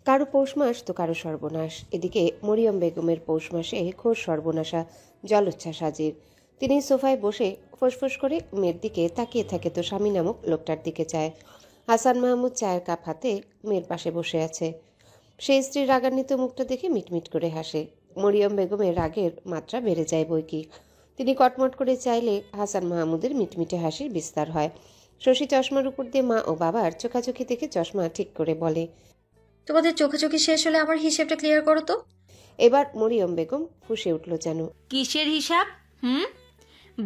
কারো পৌষ মাস তো কারো সর্বনাশ। এদিকে মরিয়ম বেগমের পৌষ মাসে ঘোর সর্বনাশা জলোচ্ছ্বাস হাজির। তিনি সোফায় বসে ফোঁসফোঁস করে মেয়ের দিকে তাকিয়ে থাকে তো স্বামী নামক লোকটার দিকে চায়। হাসান মাহমুদ চায়ের কাপ হাতে মেয়ের পাশে বসে আছে। সে স্ত্রীর রাগান্বিত মুখটা দেখে মিটমিট করে হাসে। মরিয়ম বেগমের রাগের মাত্রা বেড়ে যায় বৈকি। তিনি কটমট করে চাইলে হাসান মাহমুদের মিটমিটে হাসির বিস্তার হয়। শশী চশমার উপর দিয়ে মা ও বাবার চোখাচোখি দেখে চশমা ঠিক করে বলে, তোমাদের চোখাচোখি শেষ হলে আমার হিসেবটা ক্লিয়ার করো তো। এবার মরিয়ম বেগম ফুঁসে উঠল যেন। কিসের হিসাব?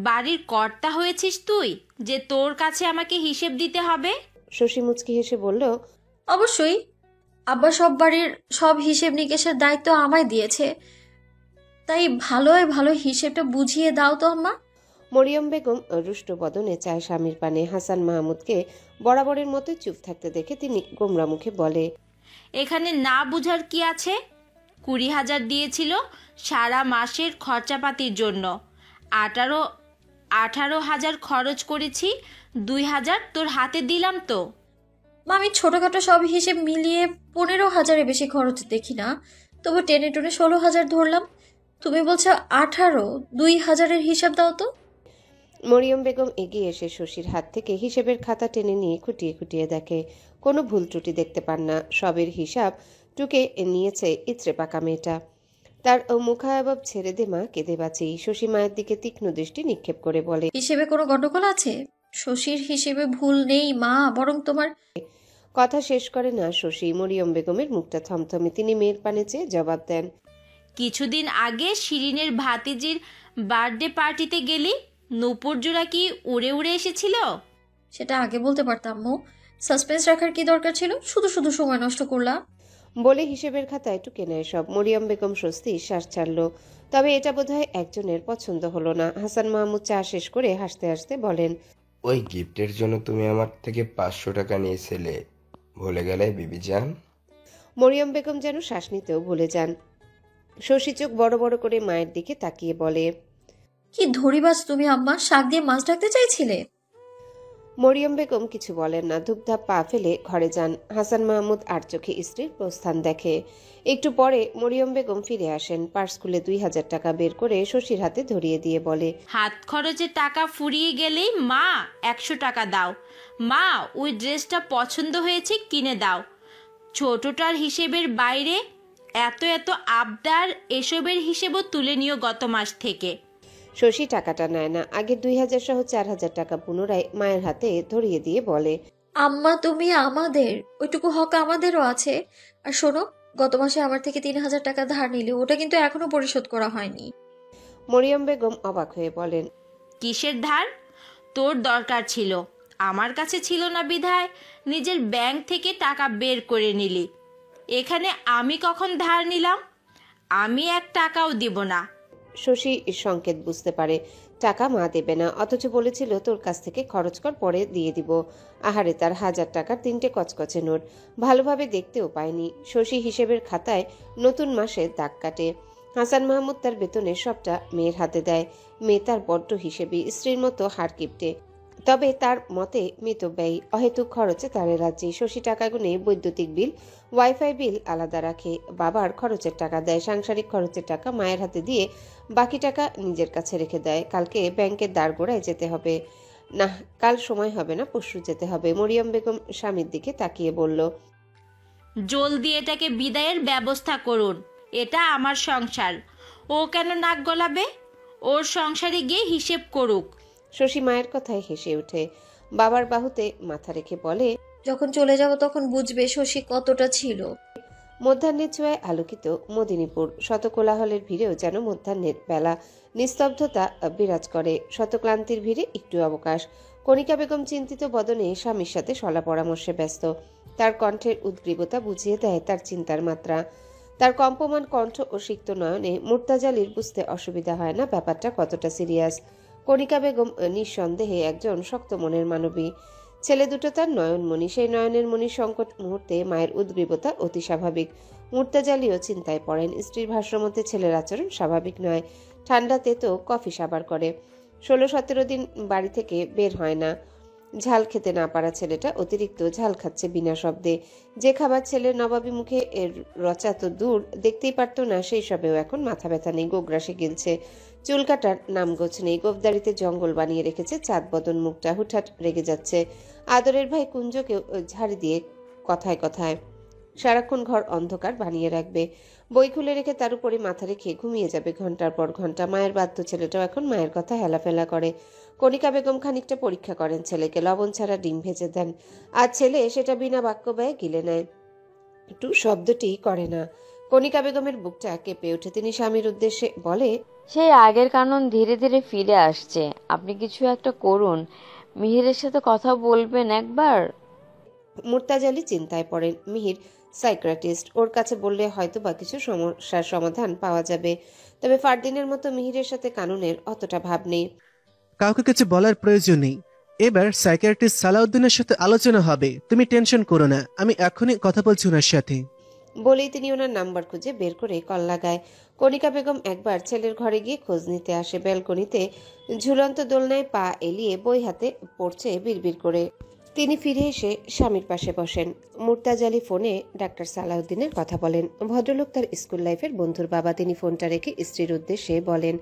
বাড়ির কর্তা হয়েছিস তুই যে তোর কাছে আমাকে হিসেব দিতে হবে? শশী মুচকি হেসে বলল, অবশ্যই, আব্বা সব বাড়ির সব হিসেব নিকেশের দায়িত্ব আমায় দিয়েছে, তাই ভালো হিসেবটা বুঝিয়ে দাও তো আম্মা। মরিয়ম বেগম রুষ্ট বদনে চায় স্বামীর পানে। হাসান মাহমুদকে বরাবরের মতো চুপ থাকতে দেখে তিনি গোমরা মুখে বলে, এখানে না বুঝার কি আছে? 20,000 দিয়েছিল সারা মাসের খরচাপাতির জন্য। 18,000 খরচ করেছি, 2,000 তোর হাতে দিলাম তো। মা, আমি ছোটখাটো সব হিসেব মিলিয়ে 15,000-এর বেশি খরচ দেখি না, তবু টেনে টুনে 16,000 ধরলাম। তুমি বলছো 18, 2,000-এর হিসাব দাও তো। মরিয়ম বেগম এগিয়ে এসে শশীর হাত থেকে হিসেবের খাতা টেনে নিয়ে খুঁটিয়ে খুঁটিয়ে দেখে। কোনো ভুল ত্রুটি দেখতে পান না। সবের হিসাব টুকে নিয়েছে ইত্রে পাকা মেয়েটা। তার মুখায়ব ছেড়ে দে মা, কেঁদে বাঁচি। শশী মায়ের দিকে তীক্ষ্ণ দৃষ্টি নিক্ষেপ করে বলে, হিসেবে কোনো গন্ডগোল আছে? শশীর হিসেবে ভুল নেই মা, বরং তোমার। কথা শেষ করে না শশী। মরিয়ম বেগমের মুখটা থমথমে। তিনি মেয়ের পানে চেয়ে জবাব দেন, কিছুদিন আগে শিরিনের ভাতিজির বার্থডে পার্টিতে গেলি, নূপুর জোড়া কি উড়ে উড়ে এসেছিল? সেটা আগে বলতে পারতাম মো, সাসপেন্স রাখার কি দরকার ছিল? শুধু শুধু সময় নষ্ট করলাম। বলে হিসেবের খাতায় টুকে নেয় সব। মরিয়ম বেগম স্বস্তি শ্বাস ছাড়ল। তবে এটা বোধহয় একজনের পছন্দ হলো না। হাসান মাহমুদ চা শেষ করে হাসতে হাসতে বলেন, ওই গিফটের জন্য তুমি আমার থেকে 500 টাকা নিয়েছিলে, ভুলে গেলে বিবিজান? মরিয়ম বেগম যেন শ্বাস নিতেও ভুলে যান। শশী চোখ বড় বড় করে মায়ের দিকে তাকিয়ে বলে, কি ধরিবাজ তুমি আম্মা, শাক দিয়ে মাছ ঢাকতে চাইছিলে? মরিয়ম বেগম কিছু বলেন না। ধূপধাপ পা ফেলে ঘরে যান। হাসান মাহমুদ আর চোখে স্ত্রীর প্রস্থান দেখে। একটু পরে মরিয়ম বেগম ফিরে আসেন। পার্স খুলে 2,000 টাকা বের করে শশীর হাতে ধরিয়ে দিয়ে বলে, হাত খরচের টাকা ফুরিয়ে গেলেই মা 100 টাকা দাও। মা, ওই ড্রেসটা পছন্দ হয়েছে, কিনে দাও। ছোটটার হিসেবের বাইরে এত এত আবদার, এসবের হিসেবও তুলে নিও গত মাস থেকে। শশী টাকাটা নেয় না। আগে 2,000 সহ 4,000 টাকা পুনরায় মায়ের হাতে ধরিয়ে দিয়ে বলে, আম্মা তুমি আমাদের, ওইটুকু হক আমাদেরও আছে। আর শোনো, গত মাসে আমার থেকে 3,000 টাকা ধার নিলে, ওটা কিন্তু এখনো পরিশোধ করা হয়নি। মরিয়ম বেগম অবাক হয়ে বলেন, কিসের ধার? তোর দরকার ছিল, আমার কাছে ছিল না বিধায় নিজের ব্যাংক থেকে টাকা বের করে নিলি। এখানে আমি কখন ধার নিলাম? আমি 1 টাকাও দিব না। শশী সংকেত বুঝতে পারে টাকা মা দেবে না, অথচ বলেছিল তোর কাছ থেকে খরচ কর, পরে দিয়ে দিব। আহারে, তার 1,000 টাকার 3টে কচকচে নোট। ভালোভাবে দেখতেও পায়নি। শশী হিসেবের খাতায় নতুন মাসে দাগ কাটে। হাসান মাহমুদ তার বেতনের সবটা মেয়ের হাতে দেয়। মেয়ে তার বড্ড হিসেবে, স্ত্রীর মতো হাড় কিপটে। তবে তার মতে মিতব্যয়ী, অহেতুক খরচে তার রাজ্যে। শশী টাকা গুনে বৈদ্যুতিক বিল, ওয়াইফাই বিল আলাদা রাখে। বাবার খরচের টাকা দেয়, সাংসারিক খরচের টাকা মায়ের হাতে দিয়ে বাকি টাকা নিজের কাছে রেখে দেয়। কালকে ব্যাংকের দ্বারগোড়ায় যেতে হবে। না, কাল সময় হবে না, পরশু যেতে হবে। মরিয়ম বেগম স্বামীর দিকে তাকিয়ে বলল, জলদি এটাকে বিদায়ের ব্যবস্থা করুন। এটা আমার সংসার, ও কেন নাক গলাবে? ওর সংসারে গিয়ে হিসেব করুক। শশী মায়ের কথায় হেসে ওঠে। বাবার বাহুতে মাথা রেখে বলে, যখন চলে যাব তখন বুঝবে শশী কতটা ছিল। মধ্যাহ্নের ছোঁয়ায় আলোকিত মদিনীপুর। শত কোলাহলের ভিড়েও যেন মধ্যাহ্নের বেলা। নিস্তব্ধতা বিরাজ করে। শতক্লান্তির ভিড়ে একটু অবকাশ। কণিকা বেগম চিন্তিত বদনে স্বামীর সাথে সলা পরামর্শে ব্যস্ত। তার কণ্ঠের উদ্গ্রীবতা বুঝিয়ে দেয় তার চিন্তার মাত্রা। তার কম্পমান কণ্ঠ ও সিক্ত নয়নে মুর্তাজালির বুঝতে অসুবিধা হয় না ব্যাপারটা কতটা সিরিয়াস। কণিকা বেগম নিঃসন্দেহে একজন শক্ত মনের মানবী। ছেলে দুটো তার নয়নমণি। সেই নয়নের মণির সংকট মুহূর্তে মায়ের উদ্গ্রীবতা অতি স্বাভাবিক। মুর্তাজালিও চিন্তায় পড়েন। স্ত্রীর ভাষ্যমতে ছেলের আচরণ স্বাভাবিক নয়। ঠান্ডাতে তো কফি সাবার করে। 16-17 দিন বাড়ি থেকে বের হয় না। ঝাল খেতে না পারা ছেলেটা অতিরিক্ত ঝাল খাচ্ছে বিনা শব্দে। যে খাবার ছেলের নবাবী মুখে এর রচা তো দূর, দেখতেই পারতো না, সেই সবেও এখন মাথা ব্যথা নেই, গোগ্রাসে গিলছে। চুল কাটার নামগোছ নেই, গোফদারিতে জঙ্গল বানিয়ে রেখেছে চাঁদ বদন মুখটা। হুটহাট রেগে যাচ্ছে। আদরের ভাই কুঞ্জকেও ঝাড়ি দিয়ে কথায় কথায় সারাক্ষণ ঘর অন্ধকার বানিয়ে রাখবে। বই খুলে রেখে তার উপরে মাথা রেখে ঘুমিয়ে যাবে ঘন্টার পর ঘন্টা। মায়ের বাধ্য ছেলেটাও এখন মায়ের কথা হেলাফেলা করে। কণিকা বেগম খানিকটা পরীক্ষা করেন ছেলেকে, লবণ ছাড়া ডিম ভেজে দেন। আর ছেলে সেটা বিনা বাক্য ব্যয়ে গিলে নেয়, একটু শব্দটি করে না। কণিকা বেগমের বুকটা কেঁপে ওঠে। তিনি স্বামীর উদ্দেশ্যে বলে, সেই আগের কানন ধীরে ধীরে ফিরে আসছে। আপনি কিছু একটা করুন, মিহিরের সাথে কথা বলবেন একবার। মুর্তাজালি চিন্তায় পড়েন। মিহির সাইকিয়াট্রিস্ট, ওর কাছে বললে হয়তো বা কিছু সমস্যার সমাধান পাওয়া যাবে। তবে ফারদিনের মতো মিহিরের সাথে কানুনের অতটা ভাব নেই। কাউকে কিছু বলার প্রয়োজন নেই। এবার সাইকিয়াট্রিস্ট সালাউদ্দিনের সাথে আলোচনা হবে, তুমি টেনশন করো না, আমি এখনই কথা বলছি ওনার সাথে। বলেই তিনি ওনার নাম্বার খুঁজে বের করে কল লাগায়। কণিকা বেগম একবার ছেলের ঘরে গিয়ে খোঁজ নিতে আসে। ব্যালকনিতে ঝুলন্ত দোলনায় পা এলিয়ে বই হাতে পড়ছে বিড়বিড় করে। তিনি ফিরে এসে স্বামীর পাশে বসেন। মুর্তাজালি ফোনে ডাক্তার সালাউদ্দিনের কথা বলেন। ভদ্রলোক তার স্কুল লাইফের বন্ধুর বাবা। তিনি ফোনটা রেখে স্ত্রীর উদ্দেশ্যে বলেন,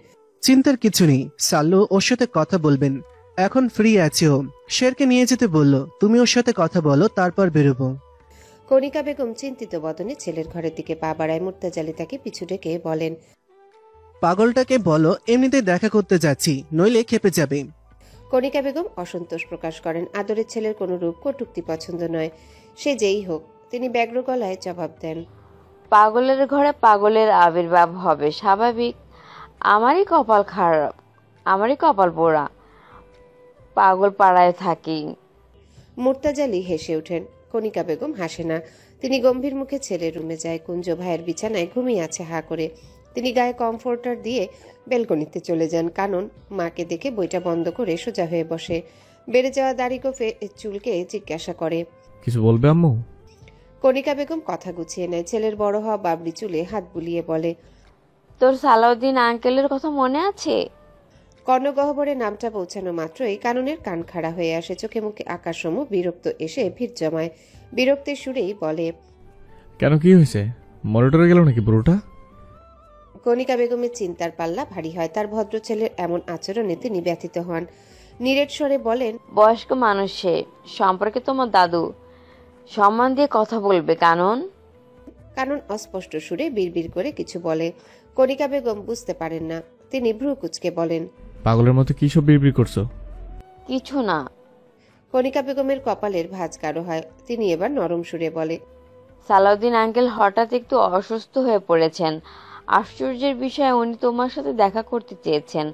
চিন্তার কিছু নেই, সাল্লু ওর সাথে কথা বলবেন, এখন ফ্রি আছে ও। শেরকে নিয়ে যেতে বললো, তুমি ওর সাথে কথা বলো, তারপর বেরোবো। কণিকা বেগম চিন্তিত বদনে ছেলের ঘরের দিকে পা বাড়ায়। মুর্তাজালি তাকে পিছু ডেকে বলেন, পাগলটাকে বলো এমনিতেই দেখা করতে যাচ্ছি, নইলে খেপে যাবে। কণিকা বেগম অসন্তোষ প্রকাশ করেন। আদরের ছেলের কোনো রূপ কটূক্তি পছন্দ নয়, সে যেই হোক। তিনি ব্যগ্র গলায় জবাব দেন, পাগলের ঘরে পাগলের আবির্ভাব হবে স্বাভাবিক। আমারই কপাল খারাপ, আমারই কপাল পোড়া, পাগল পাড়ায় থাকি। মুর্তাজালি হেসে ওঠেন। কণিকা বেগম হাসে না। তিনি গম্ভীর মুখে ছেলের রুমে যায়। কুঞ্জ ভাইয়ের বিছানায় ঘুমিয়ে আছে হা করে। তিনি গায়ে কমফোর্টার দিয়ে বেলকনিতে চলে যান। কানন মাকে দেখে বইটা বন্ধ করে সোজা হয়ে বসে। বেড়ে যাওয়া দাড়ি গোফে চুলকে জিজ্ঞাসা করে, কিছু বলবে আম্মু? কণিকা বেগম কথা গুছিয়ে নেয়। ছেলের বড় হওয়া বাবরি চুলে হাত বুলিয়ে বলে, তোর সালাউদ্দিন আঙ্কেলের কথা মনে আছে? কর্ণগহ্বরে নামটা পৌঁছানো মাত্রই কাননের কান খাড়া হয়ে আসে। চোখে মুখে আকাশসমূহ বিরক্ত এসে ভিড় জমায়। বিরক্তির সুরেই বলে, কেন, কি হয়েছে? মনিটরে গেল নাকি পুরোটা? কণিকা বেগমের চিন্তার পাল্লা ভারী হয়। তার ভদ্র ছেলের এমন আচরণে তিনি ব্যথিত হন। নিরেট স্বরে বলেন, বয়স্ক মানুষের সম্পর্কে তোমার দাদু, সম্মান দিয়ে কথা বলবে কানন। কানন অস্পষ্ট সুরে বিড়বিড় করে কিছু বলে। কণিকা বেগম বুঝতে পারেন না। তিনি ভ্রু কুচকে বলেন, পাগলের মতো কি সব বিড়বিড় করছো? কিছু না। কণিকা বেগমের কপালের ভাঁজ গাঢ় হয়। তিনি এবার নরম সুরে বলে, সালাউদ্দিন আঙ্কেল হঠাৎ একটু অসুস্থ হয়ে পড়েছেন। আশ্চর্যের বিষয়, উনি তোমার সাথে দেখা করতে চেয়েছেন।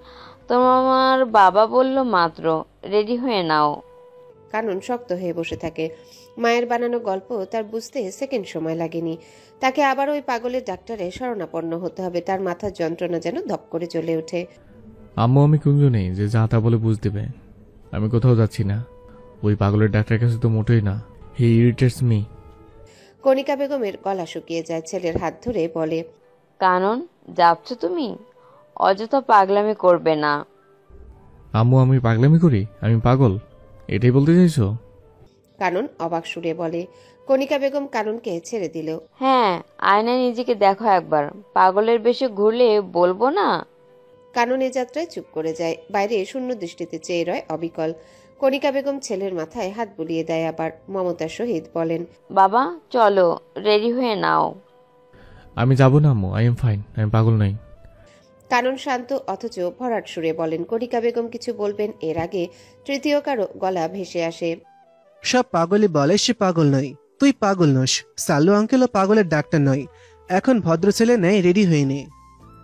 তোমার বাবা বলল মাত্র, রেডি হয়ে নাও। কানন শক্ত হয়ে বসে থাকে। মায়ের বানানো গল্প তার বুঝতে সেকেন্ড সময় লাগেনি। তাকে আবার ওই পাগলের ডাক্তারে শরণাপন্ন হতে হবে। তার মাথার যন্ত্রণা যেন ধপ করে চলে ওঠে। আম্মু, আমি কুঞ্জ নেই যে যা তা বলে বুঝ দেবে। আমি কোথাও যাচ্ছি না। ওই পাগলের ডাক্তারের কাছে তো মোটেই না। হি ইরিটেটস মি। কণিকা বেগমের গলা শুকিয়ে যায়। ছেলের হাত ধরে বলে, কানন, যাচ্ছ তুমি? অযথা পাগলামি করবে না। আম্মু, আমি পাগলামি করি? আমি পাগল, এটাই বলতে চাইছো? কানন অবাক সুরে বলে। কণিকা বেগম কাননকে ছেড়ে দিল। হ্যাঁ, আয়নায় নিজেকে দেখো একবার। পাগলের বেশে ঘুরলে বলবো না। কানন এ যাত্রায় চুপ করে যায়। বাইরে শূন্য দৃষ্টিতে চেয়ে রয় অবিকল। কণিকা বেগম ছেলের মাথায় হাত বুলিয়ে দেয়। আবার মমতার সহিত বলেন, বাবা চলো, রেডি হয়ে নাও। আমি যাব না আম্মু, আই এম ফাইন, আমি পাগল নই। কানন শান্ত অথচ ভরাট সুরে বলেন। কণিকা বেগম কিছু বলবেন, এর আগে তৃতীয় কারো গলা ভেসে আসে, সব পাগলই বলে সে পাগল নয়। তুই পাগল নস, সাল্লু আঙ্কেলও পাগলের ডাক্তার নয়। এখন ভদ্র ছেলে নেয়, রেডি হয়ে নে।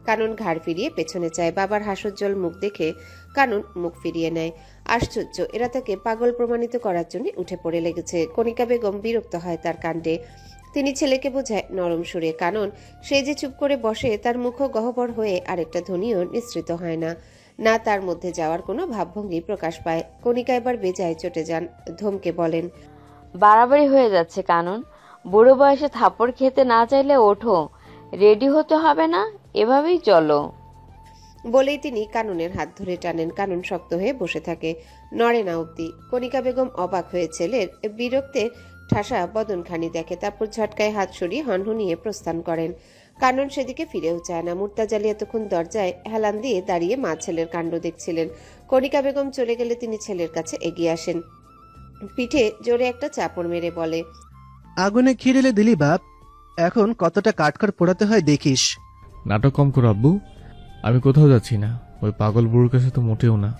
কানন ঘাড় ফিরিয়ে পেছনে চায়। বাবার হাস্যোজ্জ্বল মুখ দেখে কানন মুখ ফিরিয়ে নেয়। আশ্চর্য, এরা তাকে পাগল প্রমাণিত করার জন্য উঠে পড়ে লেগেছে। কণিকা বেগম বিরক্ত হয় তার কাণ্ডে। তিনি ছেলেকে বোঝায় নরম সুরে, কানন সে যে চুপ করে বসে, তার মুখও গহ্বর হয়ে আরেকটা ধ্বনিও নিঃসৃত হয় না। না তার মধ্যে যাওয়ার কোনো ভাবভঙ্গি প্রকাশ পায়। কণিকা এবার বেজায় চটে যান। ধমকে বলেন, বাড়াবাড়ি হয়ে যাচ্ছে কানন। বুড়ো বয়সে থাপ্পড় খেতে না চাইলে ওঠো, রেডি হতে হবে না, এভাবেই চলো। বলেই তিনি কাননের হাত ধরে টানেন। কানন শক্ত হয়ে বসে থাকে। নড়ে না অবধি। কণিকা বেগম অবাক হয়ে ছেলের বিরক্তে ঠাসা বদনখানি দেখে, তারপর ঝটকায় হাত সরিয়ে হনহনিয়ে প্রস্থান করেন। কানন সেদিকে ফিরেও চায় না। মুর্তাজালি এতক্ষণ দরজায় হেলান দিয়ে দাঁড়িয়ে মা ছেলের কাণ্ড দেখছিলেন। কণিকা বেগম চলে গেলে তিনি ছেলের কাছে এগিয়ে আসেন, পিঠে জোরে একটা চাপড় মেরে বলে, আগুনে খিরেলে দিলি বাপ, এখন কতটা কাঠখড় পোড়াতে হয় দেখিস। নাটক কম করো আব্বু, আমি কোথাও যাচ্ছি না, ওই পাগল বুড়োর কাছে তো মোটেও না।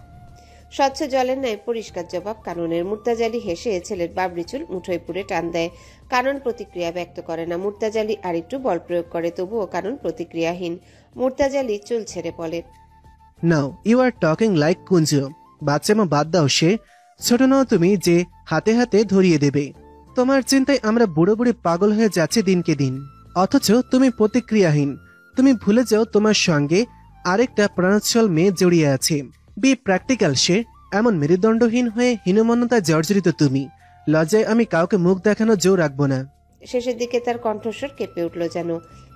স্বচ্ছ জলের ন্যায় পরিষ্কার জবাব কাননের। মুর্তাজালি হেসে ছেলের বাবরি চুল মুঠোয় পুরে টান দেয়। কানন প্রতিক্রিয়া ব্যক্ত করে না। মুর্তাজালি আরেকটু বল প্রয়োগ করে, তবুও কানন প্রতিক্রিয়াহীন। মুর্তাজালি চুল ছেড়ে বলে, now you are talking like কুঞ্জ। বাচ্চামো বাদ দাও, সে ছোট নও তুমি যে হাতে হাতে ধরিয়ে দেবে। তোমার চিন্তায় আমরা বুড়ো বুড়ি পাগল হয়ে যাচ্ছে দিনকে দিন, অথচ তুমি প্রতিক্রিয়াহীন। তুমি ভুলে যাও তোমার সঙ্গে আরেকটা প্রাণোচ্ছল মেয়ে জড়িয়ে আছে। B practical. সে এমন মেরুদণ্ডহীন হয়ে হীনমন্যতা জর্জরিত তুমি। লজ্জায় আমি কাউকে মুখ দেখানো জোর রাখবো না। শেষের দিকে তার কণ্ঠস্বর কেঁপে উঠল যেন।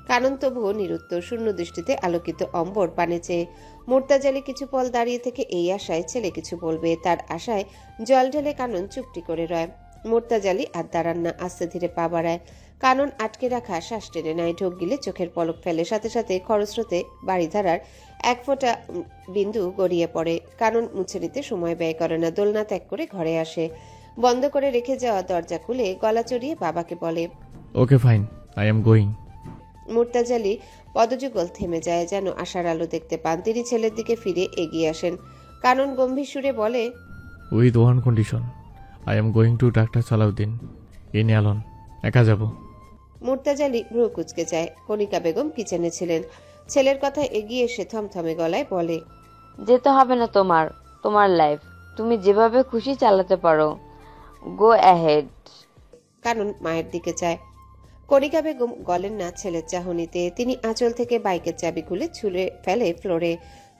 কানন তবুও নিরুত্তর, শূন্য দৃষ্টিতে আলোকিত অম্বর পানে চেয়ে। মুর্তাজালি কিছু পল দাঁড়িয়ে থেকে এই আশায় ছেলে কিছু বলবে, তার আশায় জল ঢেলে কানন চুপটি করে রয়। মুর্তাজালি আর দাঁড়ান না, আস্তে ধীরে পা বাড়ায়। কানন আটকে রাখা শ্বাস টেনে নেয়, ঢোক গিলে চোখের পলক ফেলে। সাথে সাথে খরস্রোতে বাড়িধারার এক ফোঁটা বিন্দু গড়িয়ে পড়ে। কানন মুছে নিতে সময় ব্যয় করে না, দোলনা ত্যাগ করে ঘরে আসে। বন্ধ করে রেখে যাওয়া দরজা খুলে গলা চড়িয়ে বাবাকে বলে, okay fine, I am going. Murtazali পদযুগল থেমে যায়, যেন আশার আলো দেখতে পান। তিনি ছেলের দিকে ফিরে এগিয়ে আসেন। কানন গম্ভীর সুরে বলে, with one condition, I am going to doctor Salauddin in alone. একা যাব। মুর্তাজালি ভ্রু কুচকে যায়। কণিকা বেগম কিচেনে ছিলেন। ছেলের কথা এগিয়ে এসে থমথমে গলায় বলে, যেতে হবে না তোমার, তোমার লাইফ তুমি যেভাবে খুশি চালাতে পারো, গো অ্যাহেড। কানন মায়ের দিকে চায়। কণিকা বেগম গলেন না ছেলের চাহনিতে। তিনি আঁচল থেকে বাইকের চাবি খুলে ছুঁড়ে ফেলে ফ্লোরে।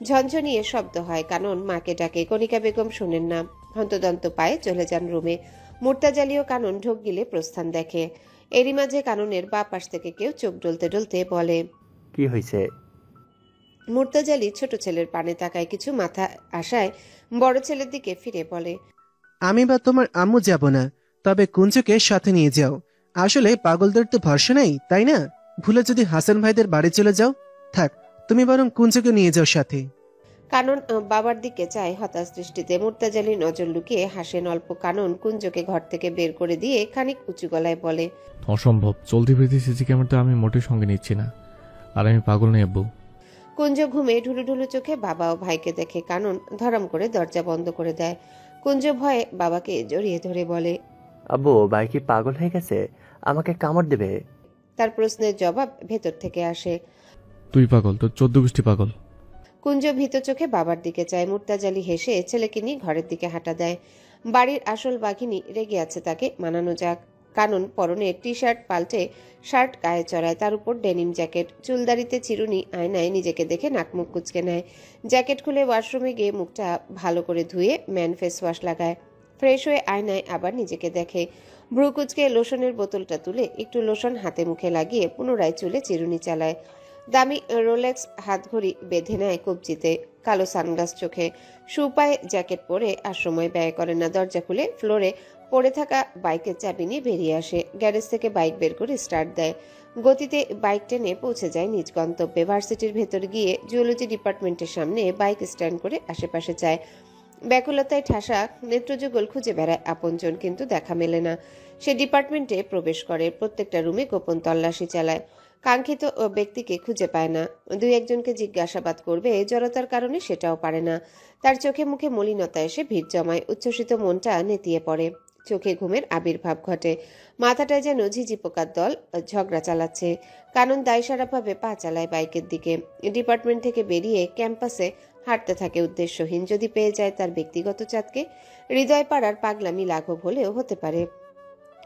ঝনঝনিয়ে শব্দ হয়। কানন মাকে ডাকে, কণিকা বেগম শোনেন না। হন্তদন্ত পায়ে চলে যান রুমে। মুর্তাজালিও কানন ঢোক গিলে প্রস্থান দেখে। এরই মাঝে কাননের বা পাশ থেকে কেউ চোখ ডলতে ডলতে বলে, কি হয়েছে? মুর্তাজালি ছোট ছেলের পানে তাকায়, কিছু মাথা আশায় বড় ছেলের দিকে ফিরে বলে, আমি বা তোমার আম্মু যাব না, তবে কুঞ্জকে সাথে নিয়ে যাও। আসলে পাগলদের তো ভরসা নেই, তাই না? ভুলে যদি হাসান ভাইদের বাড়ি চলে যাও। থাক, তুমি বরং কুঞ্জকে নিয়ে যাও সাথে। কানন বাবার দিকে চায় হতাশ দৃষ্টিতে। মুর্তাজালি নজর লুকিয়ে হাসেন অল্প। কানন কুঞ্জকে ঘর থেকে বের করে দিয়ে খানিক উঁচু গলায় বলে, অসম্ভব, চলতি ফিরতি সিসি ক্যামেরাটা আমি মোটেই সঙ্গে নিচ্ছি না, আর আমি পাগল নেই আব্বু। কুঞ্জ ঘুমে ঢুলু ঢুলু চোখে বাবা ও ভাইকে দেখে কানন ধরম করে দরজা বন্ধ করে দেয়। কুঞ্জ ভয়ে বাবাকে জড়িয়ে ধরে বলে, আব্বু, ভাই কি পাগল হয়ে গেছে? আমাকে কামড় দেবে? তার প্রশ্নের জবাব ভেতর থেকে আসে। তুই পাগল, তোর 14 গোষ্ঠী পাগল। কুঞ্জ ভীত চোখে বাবার দিকে চায়। মুর্তাজালি হেসে ছেলেকে নিয়ে ঘরের দিকে হাঁটা দেয়। বাড়ির আসল বাঘিনী রেগে আছে, তাকে মানানো যাক। কানন পরনে টি শার্ট পাল্টে শার্ট গায়ে চড়ায়, তার উপর ডেনিম জ্যাকেট। চুলদারিতে চিরুনি, আয়নায় নিজেকে দেখে নাক মুখ কুচকে নেয়। জ্যাকেট খুলে ওয়াশরুমে গিয়ে মুখটা ভালো করে ধুয়ে ম্যান ফেস ওয়াশ লাগায়। ফ্রেশ হয়ে আয়নায় আবার নিজেকে দেখে। ভ্রু কুচকে লোশনের বোতলটা তুলে একটু লোশন হাতে মুখে লাগিয়ে পুনরায় চুলে চিরুনি চালায়। দামি রোলেক্স হাতঘড়ি বেঁধে নেয় কবজিতে। কালো সানগ্লাস চোখে, সুপায়ে জ্যাকেট পরে আর সময় ব্যয় করে না। দরজা খুলে ফ্লোরে পড়ে থাকা বাইকের চাবি নিয়ে বেরিয়ে আসে। গ্যারেজ থেকে বাইক বের করে স্টার্ট দেয়। গতিতে বাইক টেনে পৌঁছে যায় নিজ গন্তব্যে। ভার্সিটির ভেতর গিয়ে জুওলজি ডিপার্টমেন্টের সামনে বাইক স্ট্যান্ড করে আশেপাশে চায়। ব্যাকুলতায় ঠাসা নেত্রযুগল খুঁজে বেড়ায় আপনজন, কিন্তু দেখা মেলে না। সে ডিপার্টমেন্টে প্রবেশ করে, প্রত্যেকটা রুমে গোপন তল্লাশি চালায়। কাঙ্ক্ষিত ব্যক্তিকে খুঁজে পায় না। দুই একজনকে জিজ্ঞাসাবাদ করবে, জড়তার কারণে সেটাও পারে না। তার চোখে মুখে মলিনতা এসে ভিড় জমায়। উচ্ছ্বসিত মনটা নেতিয়ে পড়ে। চোখে ঘুমের আবির্ভাব ঘটে। মাথাটায় যেন ঝিঝি পোকার দল ঝগড়া চালাচ্ছে। কানন দায়সারাভাবে পা চালায় বাইকের দিকে। ডিপার্টমেন্ট থেকে বেরিয়ে ক্যাম্পাসে হাঁটতে থাকে উদ্দেশ্যহীন। যদি পেয়ে যায় তার ব্যক্তিগত চাঁদকে, হৃদয় পাড়ার পাগলামি লাঘব হলেও হতে পারে।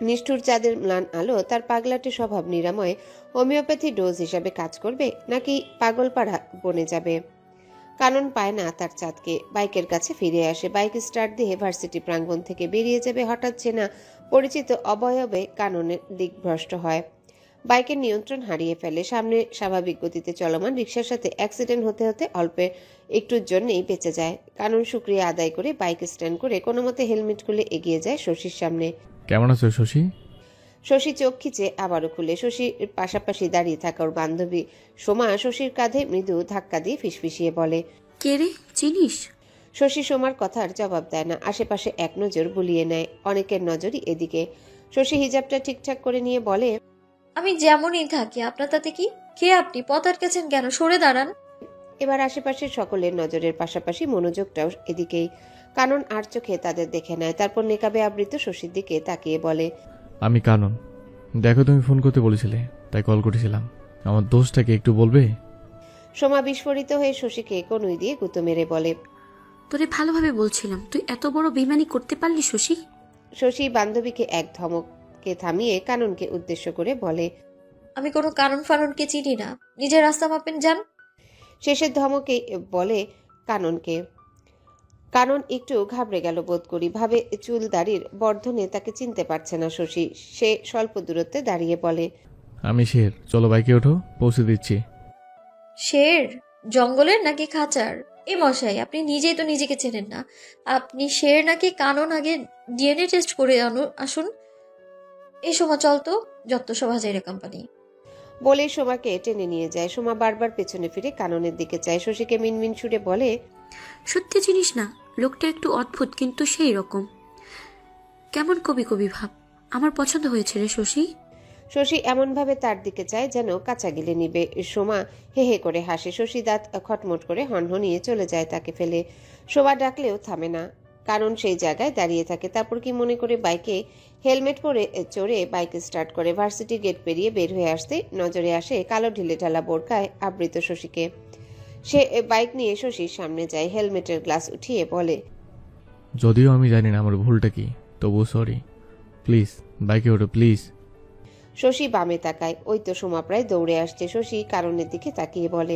নিষ্ঠুর চাঁদের ম্লান আলো তার পাগলাটে স্বভাব নিরাময়ে হোমিওপ্যাথি ডোজ হিসাবে কাজ করবে, নাকি পাগলপাড়া বনে যাবে? কানন পায় না তার চাঁদকে। বাইকের কাছে ফিরে আসে। বাইক স্টার্ট দিয়ে ভার্সিটি প্রাঙ্গণ থেকে বেরিয়ে যাবে, হঠাৎ চেনা পরিচিত অবয়বে কাননের দিকভ্রষ্ট হয়। বাইকের নিয়ন্ত্রণ হারিয়ে ফেলে। সামনে স্বাভাবিক গতিতে চলমান রিকশার সাথে অ্যাক্সিডেন্ট হতে হতে অল্পের একটুর জন্যই বেঁচে যায়। কানন শুক্রিয়া আদায় করে বাইক স্ট্যান্ড করে কোনো মতে হেলমেট খুলে এগিয়ে যায় শশীর সামনে। কেমন আছো শশী? শশী চোখ খিচে আবারও খুলে। শশীর পাশাপাশি দাঁড়িয়ে থাকা ওর বান্ধবী সোমা শশীর কাঁধে মৃদু ধাক্কা দিয়ে ফিসফিসিয়ে বলে, কে রে, চিনিস? শশী সোমার কথার জবাব দেয় না। আশেপাশে এক নজর বুলিয়ে নেয়। অনেকের নজরই এদিকে। শশী হিজাবটা ঠিকঠাক করে নিয়ে বলে, আমি যেমনই থাকি, আপনার তাতে কি? কে আপনি? পথ আটকেছেন কেন? সরে দাঁড়ান। এবার আশেপাশের সকলের নজরের পাশাপাশি মনোযোগটাও এদিকেই। কানন আর চোখে তাদের দেখে নেয়। তারপর নেকাবে আবৃত শশীর দিকে তাকিয়ে বলে, আমি কানন। দেখো, তুমি ফোন করতে বলেছিলে, তাই কল করেছিলাম। আমার দোষটাকে একটু বলবে? সোমা বিস্ফোরিত হয়ে শশীকে কনুই দিয়ে গুঁতো মেরে বলে, তোরে ভালোভাবে বলছিলাম, তুই এত বড় বেইমানি করতে পারলি শশী? শশী বান্ধবীকে এক ধমকে থামিয়ে কাননকে উদ্দেশ্য করে বলে, আমি কোনো কারণ ফারণকে চিনি না, নিজের রাস্তা মাপেন যান। শেষের ধমকে বলে কাননকে। কানন একটু ঘাবড়ে গেল বোধ করি। ভাবে চুল দাড়ির বর্ধনে তাকে চিনতে পারছে না শশী। সে স্বল্প দূরত্বে দাঁড়িয়ে বলে, আমি শের, চলো বাইকে ওঠো, পৌঁছে দিচ্ছি। শের? জঙ্গলের নাকি খাঁচার? এ মশাই, আপনি নিজেই তো নিজেকে চেনেন না। আপনি শের নাকি কানন, আগে ডিএনএ টেস্ট করে আসুন। এই সময় চল তো, যত সব হাজাইরা কোম্পানি। বলে সোমাকে টেনে নিয়ে যায়। সোমা বারবার পেছনে ফিরে কাননের দিকে চায়। শশীকে মিনমিন সুরে বলে, সত্যি চিনিস না? লোকটা একটু অদ্ভুত, কিন্তু সেই রকম কেমন কবি কবি ভাব। আমার পছন্দ হয়েছে রে শশী। শশী এমনভাবে তার দিকে চায় যেন কাঁচা গিলে নিবে। সোমা হে হে করে হাসে। শশী দাঁত খটমট করে হনহনিয়ে চলে যায় তাকে ফেলে। সোমা ডাকলেও থামে না। কারণ সেই জায়গায় দাঁড়িয়ে থাকে। তারপর কি মনে করে বাইকে হেলমেট পরে চড়ে বাইক স্টার্ট করে। ভার্সিটি গেট পেরিয়ে বের হয়ে আসতে নজরে আসে কালো ঢিলে ঢালা বোরকায় আবৃত শশীকে। সে বাইক নিয়ে শশীর সামনে যায়। হেলমেটের গ্লাস উঠিয়ে বলে, যদিও আমি জানি না আমার ভুলটা কি, তবুও সরি। প্লিজ বাইকে ওঠো, প্লিজ। শশী বামে তাকায়। ওই তো সোমা প্রায় দৌড়ে আসছে। শশী কারণের দিকে তাকিয়ে বলে,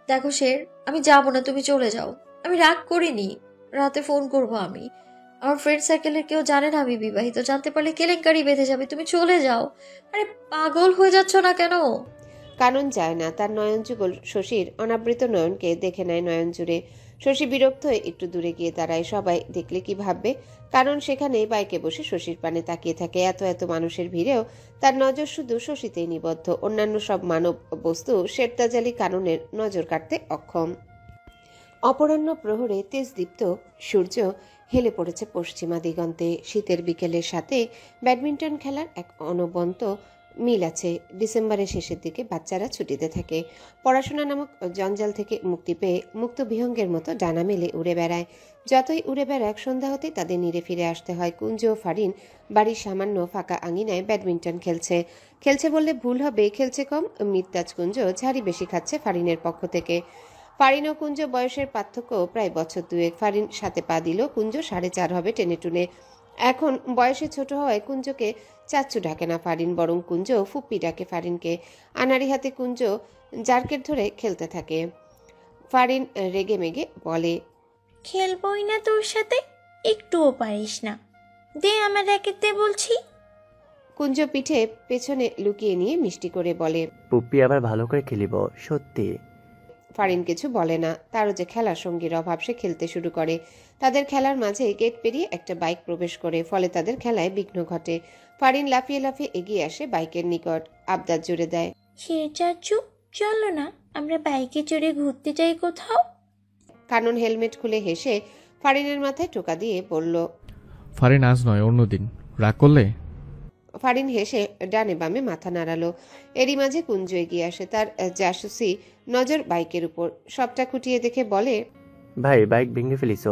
দেখো শের, আমি যাবো না, তুমি চলে যাও। আমি রাগ করিনি, রাতে ফোন করব আমি। আমার ফ্রেন্ড সার্কেলের কেউ জানে না আমি বিবাহিত, জানতে পারলে কেলেঙ্কারি বেঁধে যাবে। তুমি চলে যাও। আরে পাগল হয়ে যাচ্ছ না কেন? কানন যায় না। তার নয়ন যুগল শশীর অনাবৃত নয়নকে দেখে নেয় নয়ন জুড়ে। শশী বিরক্ত হয়ে একটু দূরে গিয়ে দাঁড়ায়। সবাই দেখলে কি ভাববে? কারণ সেখানেই বাইকে বসে শশীর পানে তাকিয়ে থাকে। এত এত মানুষের ভিড়েও তার নজর শুধু শশীতেই নিবদ্ধ। অন্যান্য সব মানব বস্তু শেরতাজালি কাননের নজর কাটতে অক্ষম। অপরাহ্ন প্রহরে তেজদীপ্ত সূর্য হেলে পড়েছে পশ্চিমা দিগন্তে। শীতের বিকেলের সাথে ব্যাডমিন্টন খেলার এক অনবন্ত মিল আছে। ডিসেম্বরের শেষের দিকে বাচ্চারা ছুটিতে থাকে। পড়াশোনা নামক জঞ্জাল থেকে মুক্তি পেয়ে মুক্ত বিহঙ্গের মতো ডানা মেলে উড়ে বেড়ায়। যতই উড়ে বেড়াক, সন্ধ্যা হতেই তাদের নিরে ফিরে আসতে হয়। কুঞ্জ ও ফারিন বাড়ির সামান্য ফাঁকা আঙিনায় ব্যাডমিন্টন খেলছে। খেলছে বললে ভুল হবে, খেলছে কম। মিত্তাজ কুঞ্জ ঝাড়ি বেশি খাচ্ছে ফারিনের পক্ষ থেকে। ফারিন ও কুঞ্জ বয়সের পার্থক্য প্রায় বছর দুয়েক। ফারিন সাথে পা দিল, কুঞ্জ 4.5 হবে টেনে টুনে। এখন বয়সে ছোট হওয়ায় কুঞ্জকে চাচ্চু ডাকে না ফারিন, বরং কুঞ্জ ফুপ্পি ডাকে ফারিনকে। আনাড়ি হাতে কুঞ্জ জার্কেট ধরে খেলতে থাকে। ফারিন রেগে মেগে বলে, খেলবই না তোর সাথে? একটুও পারিস না, দে আমার র্যাকেট দে বলছি। কুঞ্জ পিঠে পেছনে লুকিয়ে নিয়ে মিষ্টি করে বলে, পুপ্পি আবার ভালো করে খেলিব, সত্যি। ফারিন কিছু বলে না। তারও যে খেলার সঙ্গীর অভাব। সে খেলতে শুরু করে। তাদের খেলার মাঝে গেট পেরিয়ে একটা বাইক প্রবেশ করে। ফলে তাদের খেলায় বিঘ্ন ঘটে। ফারিন লাফিয়ে লাফিয়ে এগিয়ে আসে বাইকের নিকট। আবদার জুড়ে দেয়, শের চাচু, চলো না আমরা বাইকে চড়ে ঘুরতে যাই কোথাও। কানন হেলমেট খুলে হেসে ফারিনের মাথায় টোকা দিয়ে বলল, ফারিন আজ নয়, অন্যদিন। রাগ করলে? ফারিন হেসে ডানে বামে মাথা নাড়ালো। এরই মাঝে কুঞ্জ এগিয়ে আসে। তার জাসুসি নজর বাইকের উপর। সবটা খুঁটিয়ে দেখে বলে, ভাই বাইক ভেঙে ফেলিস।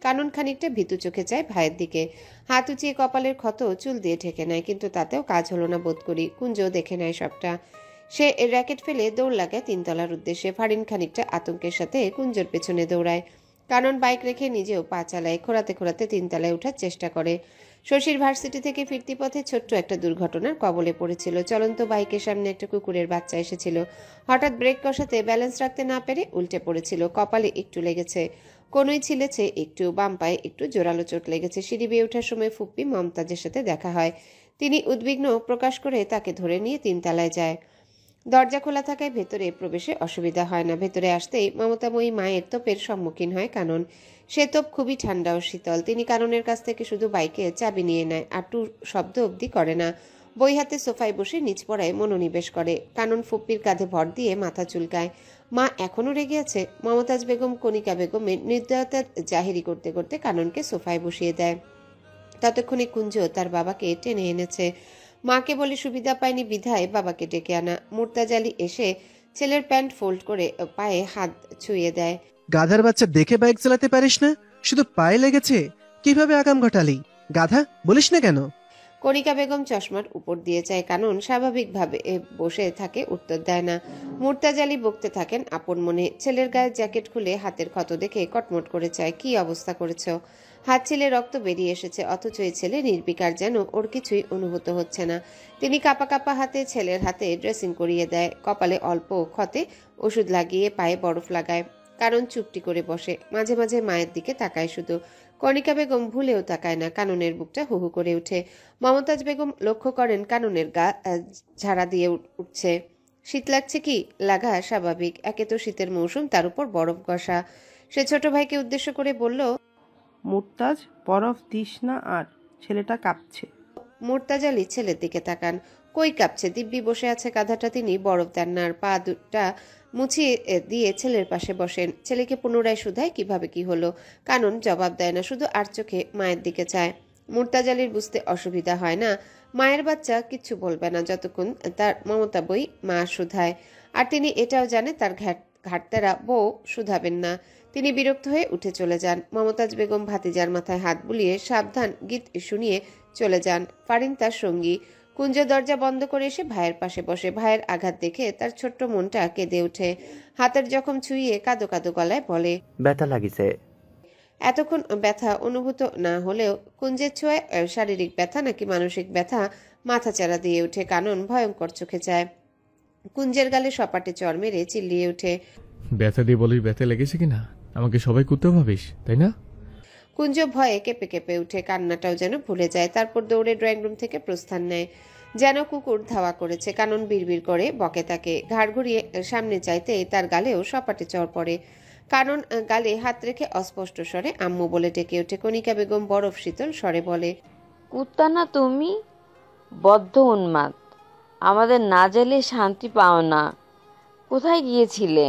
কানন খানিকটা ভীতু চোখে চায় ভাইয়ের দিকে। হাত উঁচিয়ে কপালের ক্ষত চুল দিয়ে ঢেকে নেয়, কিন্তু তাতেও কাজ হলো না বোধ করি। কুঞ্জ দেখে নেয় সবটা। সে র্যাকেট ফেলে দৌড় লাগায় 3 তলার উদ্দেশ্যে। ফারিন খানিকটা আতঙ্কের সাথে কুঞ্জর পেছনে দৌড়ায়। কানন বাইক রেখে নিজেও পা চালায়। খোঁড়াতে খোঁড়াতে 3 তলায় ওঠার চেষ্টা করে। শশীর ভার্সিটি থেকে ফিরতি পথে ছোট্ট একটা দুর্ঘটনার কবলে পড়েছিল। চলন্ত বাইকের সামনে একটা কুকুরের বাচ্চা এসেছিল। হঠাৎ ব্রেক কষাতে ব্যালেন্স রাখতে না পেরে উল্টে পড়েছিল। কপালে একটু লেগেছে, কোনোই ছিলেছে একটু, বাম পায়ে একটু জোরালো চোট লেগেছে। সিঁড়ি বেয়ে ওঠার সময় ফুপ্পি মমতাজের সাথে দেখা হয়। তিনি উদ্বিগ্ন প্রকাশ করে তাকে ধরে নিয়ে 3 তলায় যায়। দরজা খোলা থাকায় ভেতরে প্রবেশে অসুবিধা হয় না। ভেতরে আসতেই মমতাময়ী মায়ের তোপের সম্মুখীন হয় কানন। সে তোপ খুবই ঠান্ডা ও শীতল। তিনি কাননের কাছ থেকে শুধু বাইকে চাবি নিয়ে নেয়, আর টু শব্দ অবধি করে না। বই হাতে সোফায় বসে নিজ পড়ায় মনোনিবেশ করে। কানন ফুপ্পির কাঁধে ভর দিয়ে মাথা চুলকায়। মা এখনো রেগে আছে? মমতাজ বেগম কণিকা বেগমের নির্দয়তা জাহিরি করতে করতে কাননকে সোফায় বসিয়ে দেয়। ততক্ষণে কুঞ্জ তার বাবাকে টেনে এনেছে। মাকে বলে সুবিধা পায়নি বিধায় বাবাকে ডেকে আনা। মুর্তাজালি এসে ছেলের প্যান্ট ফোল্ড করে পায়ে হাত ছুঁয়ে দেয়। গাধার বাচ্চা, দেখে বাইক চালাতে পারিস না? শুধু পায়ে লেগেছে, কিভাবে আগাম ঘটালি? গাধা, বলিস না কেন? কণিকা বেগম চশমার উপর দিয়ে চায়। কানন স্বাভাবিকভাবে বসে থাকে, উত্তর দেয় না। মুর্তাজালি বকতে থাকেন আপন মনে। ছেলের গায়ে জ্যাকেট খুলে হাতের ক্ষত দেখে কটমট করে চায়, কি অবস্থা করেছ? হাত ছিলে রক্ত বেরিয়ে এসেছে, অথচ এই ছেলে নির্বিকার, যেন ওর কিছুই অনুভূত হচ্ছে না। তিনি কাপা কাপা হাতে ছেলের হাতে ড্রেসিং করিয়ে দেয়। কপালে অল্প ক্ষতে ওষুধ লাগিয়ে পায়ে বরফ লাগায়। কারণ চুপটি করে বসে, মাঝে মাঝে মায়ের দিকে তাকায় শুধু। কণিকা বেগম ভুলেও তাকায় না। কাননের বুকটা হুহু করে ওঠে। মমতাজ বেগম লক্ষ্য করেন কাননের গা ঝাড়া দিয়ে উঠছে। শীত লাগছে কি? লাগা স্বাভাবিক, একে তো শীতের মৌসুম, তার উপর বরফ ঘষা। সে ছোট ভাইকে উদ্দেশ্য করে বলল, মুর্তাজ, বরফ দিস না আর, ছেলেটা কাঁপছে। মুর্তাজালি ছেলের দিকে তাকান। কই কাঁপছে? দিব্যি বসে আছে গাধাটা। তিনি বরফ দেন না, আর পা দুটা মুছিয়ে দিয়ে ছেলের পাশে বসেন। ছেলেকে পুনরায় শুধায় কিভাবে কি হলো। কানন জবাব দেয় না, শুধু আর চোখে মায়ের দিকে চায়। মুর্তাজালির বুঝতে অসুবিধা হয় না, মায়ের বাচ্চা কিচ্ছু বলবে না যতক্ষণ তার মমতা বই মা শুধায়। আর তিনি এটাও জানে তার ঘাটতেরা বউ শুধাবেন না। তিনি বিরক্ত হয়ে উঠে চলে যান। মমতাজ বেগম ভাতিজার মাথায় হাত বুলিয়ে সাবধান গীত শুনিয়ে চলে যান। ফারিন তার সঙ্গী। কুঞ্জ দরজা বন্ধ করে এসে ভাইয়ের পাশে বসে। ভাইয়ের আঘাত দেখে তার ছোট্ট মনটা কেঁদে ওঠে। হাতের জখম ছুঁয়ে কাঁদো কাঁদো গলায় বলে, ব্যথা লাগিছে। এতক্ষণ ব্যথা অনুভূত না হলেও কুঞ্জের ছোঁয়ায় শারীরিক ব্যথা নাকি মানসিক ব্যথা মাথাচাড়া দিয়ে ওঠে। কানন ভয়ঙ্কর চোখে যায়। কুঞ্জের গালে সপাটে চর মেরে চিল্লিয়ে ওঠে, ব্যথা দিয়ে বলিস ব্যথা লেগেছে কিনা? আমাকে সবাই কুত্তে ভাবিস, তাই না? কুঞ্জ ভয়ে কেঁপে কেঁপে উঠে, কান্নাটাও যেন ভুলে যায়। তারপর দৌড়ে ড্রয়িং রুম থেকে প্রস্থান নেয়, যেন কুকুর ধাওয়া করেছে। কানন বিড়বিড় করে বকে তাকে। ঘাড় ঘুরিয়ে সামনে চাইতে তার গালেও সপাটে চর পড়ে। কানন গালে হাত রেখে অস্পষ্ট স্বরে আম্মু বলে ডেকে ওঠে। কণিকা বেগম বরফ শীতল স্বরে বলে, কুত্তা না তুমি, বদ্ধ উন্মাদ। আমাদের না জেলে শান্তি পাও না। কোথায় গিয়েছিলে?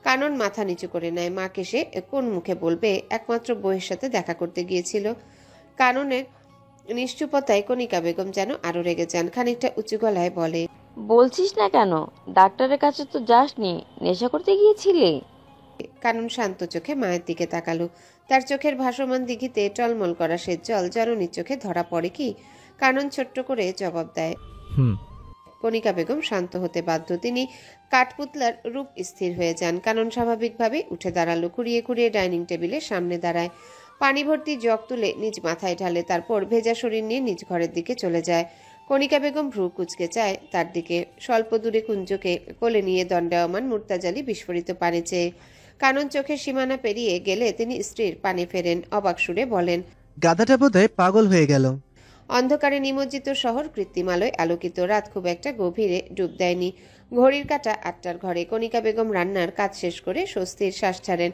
কানন মাথা নিচু করে নেয়। মাকে সে কোন মুখে বলবে? একমাত্র বইয়ের সাথে দেখা করতে গিয়েছিল। কাননের নিশ্চুপতায় কণিকা বেগম যেন আরো রেগে যান। খানিকটা উঁচু গলায় বলে, বলছিস না কেন? ডাক্তারের কাছে তো যাসনি, নেশা করতে গিয়েছিলে? কানন শান্ত চোখে মায়ের দিকে তাকালো। তার চোখের ভাসমান দিঘিতে টলমল করা সে জল জননীর চোখে ধরা পড়ে কি? কানন ছোট্ট করে জবাব দেয়। কণিকা বেগম শান্ত হতে বাধ্য। তিনি কাঠপুতলার রূপ স্থির হয়ে যান। কানন স্বাভাবিকভাবে উঠে দাঁড়ালো। খুঁড়িয়ে খুঁড়িয়ে ডাইনিং টেবিলের সামনে দাঁড়ায়। পানি ভর্তি জগ তুলে নিজ মাথায় ঢালে। তারপর ভেজা শরীর নিয়ে নিজ ঘরের দিকে চলে যায়। কণিকা বেগম ভ্রু কুচকে চায় তার দিকে। স্বল্প দূরে কুঞ্জকে কোলে নিয়ে দণ্ডায়মান মুর্তাজালি বিস্ফোরিত পানে চেয়ে। কানন চোখের সীমানা পেরিয়ে গেলে তিনি স্ত্রীর পানে ফেরেন। অবাক সুরে বলেন, গাধাটা বোধহয় পাগল হয়ে গেল। অন্ধকারে নিমজ্জিত শহর কৃত্রিমালয় আলোকিত। রাত খুব একটা গভীরে ডুব দেয়নি। ঘড়ির কাঁটা 8টার ঘরে। কণিকা বেগম রান্নার কাজ শেষ করে স্বস্তির শ্বাস ছাড়েন।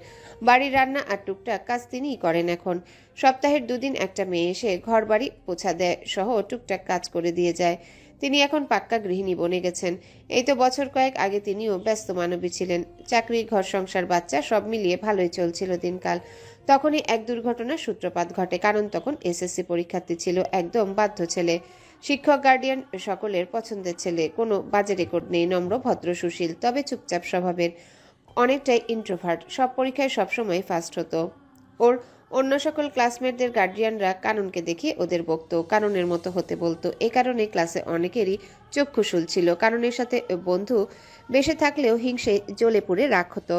বাড়ির রান্না আর টুকটাক কাজ তিনিই করেন এখন। সপ্তাহের 2 দিন একটা মেয়ে এসে ঘর বাড়ি পোছা দেয় সহ টুকটাক কাজ করে দিয়ে যায়। তিনি এখন পাক্কা গৃহিণী বনে গেছেন। এই তো বছর কয়েক আগে তিনিও ব্যস্ত মানবী ছিলেন। চাকরি, ঘর সংসার, বাচ্চা সব মিলিয়ে ভালোই চলছিল দিনকাল। তখনই এক দুর্ঘটনার সূত্রপাত ঘটে। কারণ তখন এসএসসি পরীক্ষার্থী ছিল, একদম বাধ্য ছেলে। শিক্ষক, গার্ডিয়ান সকলের পছন্দের ছেলে। কোনো বাজে রেকর্ড নেই, নম্র, ভদ্র, সুশীল, তবে চুপচাপ স্বভাবের। অনেকটাই ইন্ট্রোভার্ট। সব পরীক্ষায় সবসময় ফার্স্ট হতো। ওর অন্য সকল ক্লাসমেটদের গার্ডিয়ানরা কাননকে দেখে ওদের বকতো, কাননের মতো হতে বলতো। এ কারণে ক্লাসে অনেকেরই চক্ষুশূল ছিল। কাননের সাথে বন্ধু বেশে থাকলেও হিংসে জ্বলে পুড়ে রাগ হতো।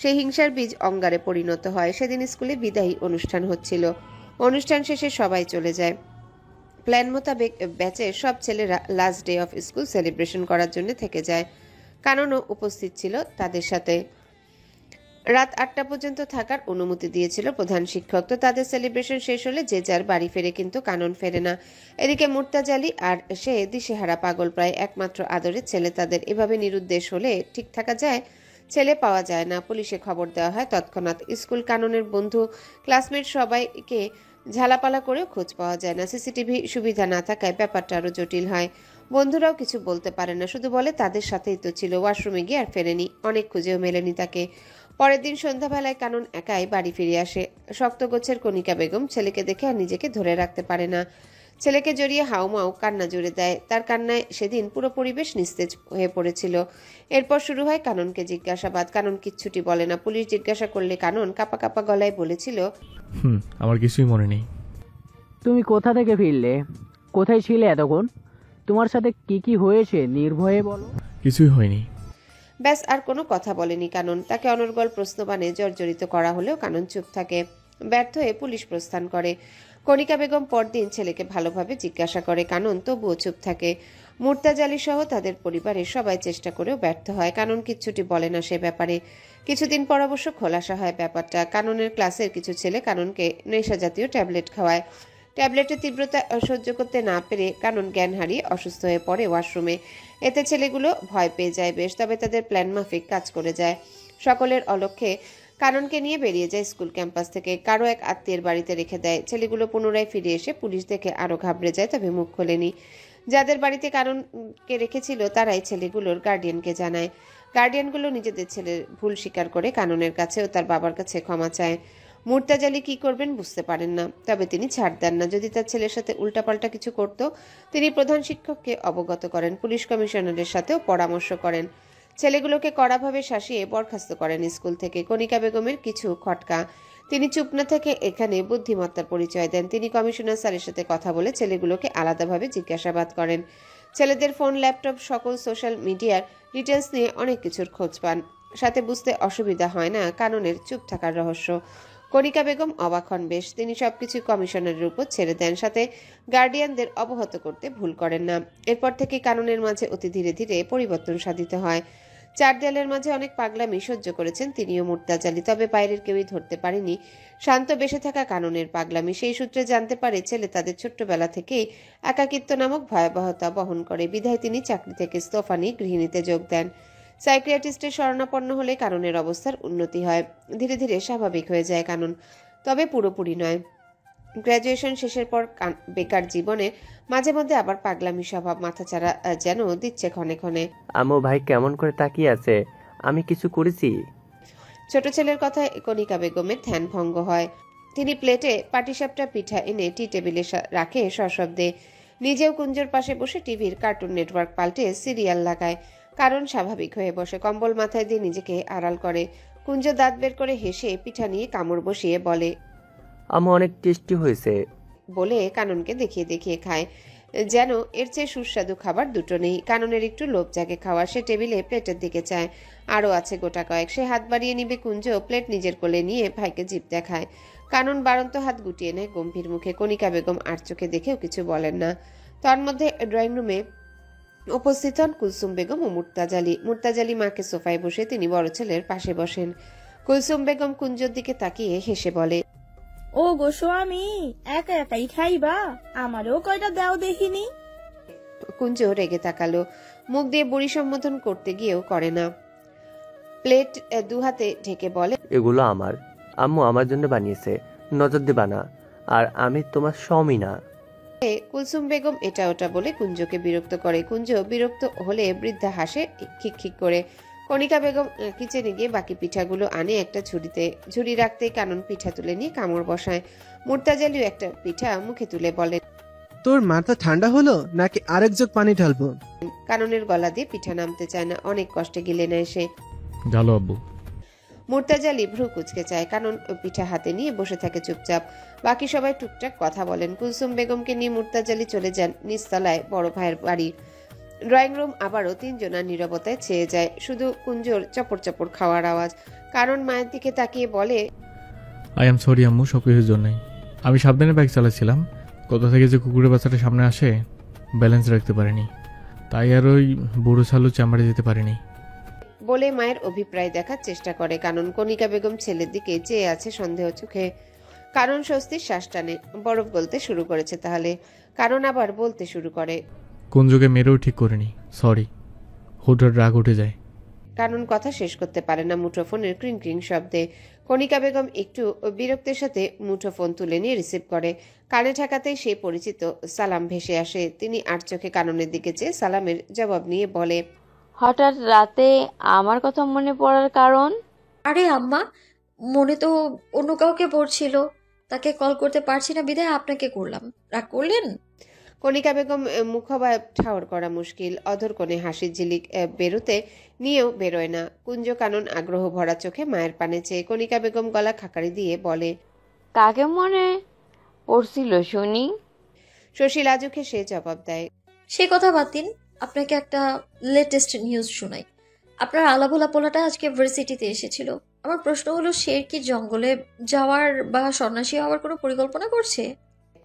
সেই হিংসার বীজ অঙ্গারে পরিণত হয়। সেদিন স্কুলে বিদায়ী অনুষ্ঠান হচ্ছিল। অনুষ্ঠান শেষে সবাই চলে যায়। প্ল্যান মোতাবেক ব্যাচের সব ছেলেরা last day of school celebration করার জন্য থেকে যায়। কাননও উপস্থিত ছিল তাদের সাথে। রাত 8টা পর্যন্ত থাকার অনুমতি দিয়েছিল প্রধান শিক্ষক। তো তাদের সেলিব্রেশন শেষ হলে যে যার বাড়ি ফেরে, কিন্তু কানন ফেরে না। এদিকে মুর্তাজা আলী আর সে দিশেহারা পাগল, প্রায় একমাত্র আদরের ছেলে তাদের। এভাবে নিরুদ্দেশ হলে ঠিক থাকা যায়? ছেলে পাওয়া যায় না। পুলিশে খবর দেওয়া হয় তৎক্ষণাৎ। স্কুল কাননের বন্ধু, ক্লাসমেট সবাইকে ঝালাপালা করেও খোঁজ পাওয়া যায় না। সিসিটিভি সুবিধা না থাকায় ব্যাপারটা আরো জটিল হয়। বন্ধুরাও কিছু বলতে পারে না, শুধু বলে তাদের সাথেই তো ছিল, ওয়াশরুমে গিয়ে আর ফেরেনি। অনেক খুঁজেও মেলেনি তাকে। পরের দিন সন্ধ্যাবেলায় কানন একাই বাড়ি ফিরে আসে। শক্ত গোছের কণিকা বেগম ছেলেকে দেখে আর নিজেকে ধরে রাখতে পারে না। ছেলেকে জড়িয়ে হাউমাউ কান্না জুড়ে দেয়। তার কান্নায় সেদিন পুরো পরিবেশ নিস্তেজ হয়ে পড়েছিল। এরপর শুরু হয় কাননকে জিজ্ঞাসাবাদ। কানন কিচ্ছুটি বলে না। পুলিশ জিজ্ঞাসা করলে কানন কাপা কাপা গলায় বলেছিল, আমার কিছুই মনে নেই। তুমি কোথা থেকে ফিরলে? কোথায় ছিলে এতক্ষণ? তোমার সাথে কি কি হয়েছে নির্ভয়ে বলো। কিছুই হয়নি। ব্যাস, আর কোনো কথা বলেনি কানন। তাকে অনর্গল প্রশ্নবাণে জর্জরিত করা হলেও কানন চুপ থাকে। ব্যর্থ হয়ে পুলিশ প্রস্থান করে। কণিকা বেগম পরদিন ছেলেকে ভালোভাবে জিজ্ঞাসা করে। কানন তবুও চুপ থাকে। মুর্তাজা আলী সহ তাদের পরিবারের সবাই চেষ্টা করেও ব্যর্থ হয়। কানন কিচ্ছুটি বলে না সে ব্যাপারে। কিছুদিন পর অবশ্য খোলাসা হয় ব্যাপারটা। কাননের ক্লাসের কিছু ছেলে কাননকে নেশা জাতীয় ট্যাবলেট খাওয়ায়। ট্যাবলেটের তীব্রতা সহ্য করতে না পেরে কানন জ্ঞান হারিয়ে অসুস্থ হয়ে পড়ে ওয়াশরুমে। এতে ছেলেগুলো ভয় পেয়ে যায় বেশ, তবে তাদের প্ল্যান মাফিক কাজ করে যায়। সকলের অলক্ষ্যে কাননকে নিয়ে বেরিয়ে যায় স্কুল ক্যাম্পাস থেকে। কারো এক আত্মীয়ের বাড়িতে রেখে দেয়। ছেলেগুলো পুনরায় ফিরে এসে পুলিশ দেখে আরো ঘাবড়ে যায়, তবে মুখ খোলেনি। যাদের বাড়িতে কাননকে রেখেছিল তারাই ছেলেগুলোর গার্ডিয়ানকে জানায়। গার্ডিয়ানগুলো নিজেদের ছেলের ভুল স্বীকার করে কাননের কাছে ও তার বাবার কাছে ক্ষমা চায়। মুর্তাজা আলী কি করবেন বুঝতে পারেন না, তবে তিনি ছাড় দেন না। যদি তার ছেলের সাথে উল্টাপাল্টা কিছু করত, তিনি প্রধান শিক্ষককে অবগত করেন। পুলিশ কমিশনারের সাথেও পরামর্শ করেন। ছেলেগুলোকে কড়াভাবে শাসিয়ে বরখাস্ত করেন স্কুল থেকে। কণিকা বেগমের কিছু খটকা। তিনি চুপ না থেকে এখানে বুদ্ধিমত্তার পরিচয় দেন। তিনি কমিশনার স্যারের সাথে কথা বলে ছেলেগুলোকে আলাদাভাবে জিজ্ঞাসাবাদ করেন। ছেলেদের ফোন, ল্যাপটপ, সকল সোশ্যাল মিডিয়ার ডিটেলস নিয়ে অনেক কিছুর খোঁজ পান। সাথে বুঝতে অসুবিধা হয় না কাননের চুপ থাকার রহস্য। কণিকা বেগম অবাক হন বেশ। তিনি সবকিছু কমিশনারের উপর ছেড়ে দেন, সাথে গার্ডিয়ানদের অবগত করতে ভুল করেন না। এরপর থেকে কাননের মাঝে অতি ধীরে ধীরে পরিবর্তন সাধিত হয়। চার দেয়ালের মাঝে অনেক পাগলামি সহ্য করেছেন তিনিও, মুর্তাজা আলী, তবে বাইরের কেউই ধরতে পারেনি শান্ত বেসে থাকা কাননের পাগলামি। সেই সূত্রে জানতে পারে ছেলে তাদের ছোট্টবেলা থেকেই একাকিত্ব নামক ভয়াবহতা বহন করে। বিধায় তিনি চাকরি থেকে ইস্তফা নিয়ে গৃহিণীতে যোগ দেন। সাইকিয়াট্রিস্টের শরণাপন্ন হলে কাননের অবস্থার উন্নতি হয়। ধীরে ধীরে স্বাভাবিক হয়ে যায় কানন, তবে পুরোপুরি নয়। গ্র্যাজুয়েশন শেষের পর বেকার জীবনে মাঝে মধ্যে আবার পাগলামি স্বভাব মাথাচাড়া যেন দিচ্ছে ক্ষণে ক্ষণে। আম্মু ভাই কেমন করে তাকিয়ে আছে? আমি কিছু করেছি? ছোট ছেলের কথায় কণিকা বেগমের ধ্যান ভঙ্গ হয়। তিনি প্লেটে পাটিসাপটা পিঠা এনে টি টেবিলে রাখে সশব্দে। নিজেও কুঞ্জর পাশে বসে টিভির কার্টুন নেটওয়ার্ক পাল্টে সিরিয়াল লাগায়। কারণ স্বাভাবিক হয়ে বসে, কম্বল মাথায় দিয়ে নিজেকে আড়াল করে। কুঞ্জ দাঁত বের করে হেসে পিঠা নিয়ে কামড় বসিয়ে বলে, আম্মু অনেক টেস্টি হয়েছে বলে কাননকে দেখিয়ে দেখিয়ে খায়। যেন এর চেয়ে সুস্বাদু খাবার দুটো নেই। কাননের একটু লোভ জাগে খাওয়া। সে টেবিলে প্লেটের দিকে চায়। আরও আছে গোটা কয়েক। সে হাত বাড়িয়ে নিবে কুঞ্জ প্লেট নিজের কোলে নিয়ে ভাইকে জিভ দেখায়। কানন বাড়ন্ত হাত গুটিয়ে নেয় গম্ভীর মুখে। কণিকা বেগম আর চোখে দেখেও কিছু বলেন না। তন্মধ্যে ড্রয়িং রুমে উপস্থিত হন কুলসুম বেগম ও মুর্তাজা আলী। মুর্তাজা আলী মাকে সোফায় বসে, তিনি বড় ছেলের পাশে বসেন। কুলসুম বেগম কুঞ্জর দিকে তাকিয়ে হেসে বলে, ও গো স্বামী, একা একাই খাইবা? আমারও কয়টা দাও দেখিনি। কুঞ্জ রেগে তাকালো। মুখ দিয়ে বুড়ি সম্বোধন করতে গিয়েও করে না। প্লেট দুহাতে ঢেকে বলে, এগুলো আমার। আম্মু আমার জন্য বানিয়েছে, নজর দিবা না। আর আমি তোমার স্বামী না। কুলসুম বেগম এটা ওটা বলে কুঞ্জকে বিরক্ত করে। কুঞ্জ বিরক্ত হলে বৃদ্ধা হাসে খিক খিক করে। কণিকা বেগম কিচেনে গিয়ে বাকি পিঠাগুলো আনে একটা ঝুড়িতে। ঝুড়ি রাখতেই কানন পিঠা তুলে নিয়ে কামড় বসায়। মুর্তাজা আলীও একটা পিঠা মুখে তুলে বলে, তোর মাথা ঠান্ডা হলো নাকি আরেক জগ পানি ঢালবো? কাননের গলা দিয়ে পিঠা নামতে চায় না। অনেক কষ্টে গিলে নেয় সে। ঢালো আব্বু। মুর্তাজা আলী ভ্রু কুচকে চায়। কানন পিঠা হাতে নিয়ে বসে থাকে চুপচাপ। বাকি সবাই টুকটাক কথা বলেন। কুলসুম বেগমকে নিয়ে মুর্তাজা আলী চলে যান নিচতলায় বড় ভাইয়ের বাড়ি। ড্রয়িং রুম আবারও তিনজনের নীরবতায় ছেয়ে যায়। শুধু কুঞ্জর চপর চপর খাওয়ার আওয়াজ। কারণ মায়ের দিকে তাকিয়ে বলে, আই এম সরি আম্মু, সব কিছুর জন্যই। আমি সাবধানে বাইক চালাচ্ছিলাম। কোথা থেকে যে কুকুরের বাচ্চাটা সামনে আসে ব্যালেন্স রাখতে পারিনি, তাই আর ওই বুড়ো ছালু চামড়ে যেতে পারিনি। বলে মায়ের অভিপ্রায় দেখার চেষ্টা করে কানন। কণিকা বেগম ছেলের দিকে চেয়ে আছে সন্দেহ চোখে। কারণ স্বস্তির শ্বাস টানে। বরফ গলতে শুরু করেছে তাহলে। কারণ আবার বলতে শুরু করে। কুঞ্জকে মেরেও ঠিক করিনি, সরি। হুটার রাগ উঠে যায়। কানন কথা শেষ করতে পারে না মুঠোফোনের ক্রিং ক্রিং শব্দে। কণিকা বেগম একটু বিরক্তের সাথে মুঠোফোন তুলে নিয়ে রিসিভ করে। কানে ঠেকাতেই সেই পরিচিত সালাম ভেসে আসে। তিনি আর চোখে কাননের দিকে চেয়ে সালামের জবাব নিয়ে বলে, হঠাৎ রাতে আমার কথা মনে পড়ার কারণ? আরে আম্মা, মনে তো অন্য কাউকে পড়ছিল, তাকে কল করতে পারছি না বিধায় আপনাকে করলাম। রাগ করলেন? কণিকা বেগম মুখবায়ব ঠাওর করা মুশকিল। অধর কোণে হাসির ঝিলিক বেরোতে নিয়েও বেরোয় না। কুঞ্জ কানন আগ্রহ ভরা চোখে মায়ের পানে চেয়ে। কণিকা বেগম গলা খাকারি দিয়ে বলে, কাকে মনে পড়ছিল শুনি? শশী লাজুকে সে জবাব দেয়, সে কথা বাদ দিন, আপনাকে একটা লেটেস্ট নিউজ শোনাই। আপনার আলাভোলা পোলাটা আজকে ভার্সিটিতে এসেছিল। আমার প্রশ্ন হলো, সে কি জঙ্গলে যাওয়ার বা সন্ন্যাসী হওয়ার কোনো পরিকল্পনা করছে?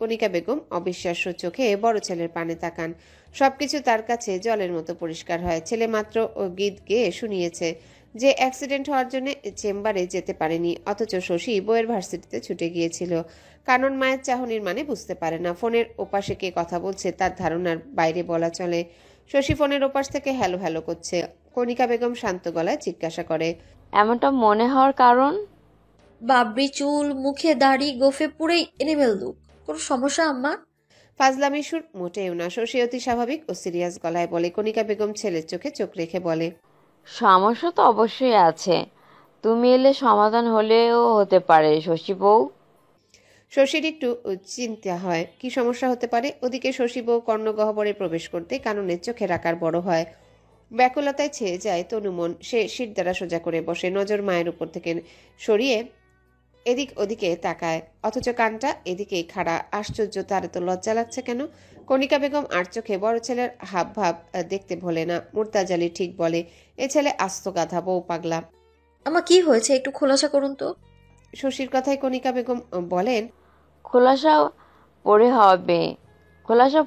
কণিকা বেগম অবিশ্বাস্য চোখে বড় ছেলের পানে তাকান। সবকিছু তার কাছে জলের মতো পরিষ্কার হয়। ছেলে মাত্র গীত গেয়ে শুনিয়েছে যে অ্যাক্সিডেন্ট হওয়ার জন্য চেম্বারে যেতে পারেনি, অথচ শশী বইয়ের ভার্সিটিতে ছুটে গিয়েছিল। কানন মায়ের চাহনির মানে বুঝতে পারে না। ফোনের ওপাশে কে কথা বলছে তার ধারণার বাইরে বলা চলে। শশী ফোনের ওপাশ থেকে হ্যালো হ্যালো করছে। কণিকা বেগম শান্ত গলায় জিজ্ঞাসা করে, এমনটা মনে হওয়ার কারণ? বাবরি চুল, মুখে দাড়ি, গোফে পুরেই এনিমেল লুক। কোনো সমস্যা আম্মা? ফাজলামি সুর মোটেও না। শশী অতি স্বাভাবিক ও সিরিয়াস গলায় বলে। কণিকা বেগম ছেলের চোখে চোখ রেখে বলে, সমস্যা তো অবশ্যই আছে, তুমি এলে সমাধান হলেও হতে পারে শশী বউ। শশীর একটু চিন্তা হয় কি সমস্যা হতে পারে। ওদিকে শশী বউ কর্ণগহ্বরে প্রবেশ করতে কাননের চোখের আকার বড় হয়। ব্যাকুলতায় ছেয়ে যায় তনুমন। সে শির দ্বারা সোজা করে বসে, নজর মায়ের উপর থেকে সরিয়ে এদিক ওদিকে তাকায়, অথচ কানটা এদিকেই খাড়া। আশ্চর্য, তার তো লজ্জা লাগছে কেন? কণিকা বেগম আর চোখে বড় ছেলের হাব ভাব দেখতে ভোলে না। মুর্তাজালি ঠিক বলে, এ ছেলে আস্ত গাধা, বউ পাগলা। আমার কি হয়েছে একটু খোলাসা করুন তো। শশীর কথায় কণিকা বেগম বলেন, খোলাসা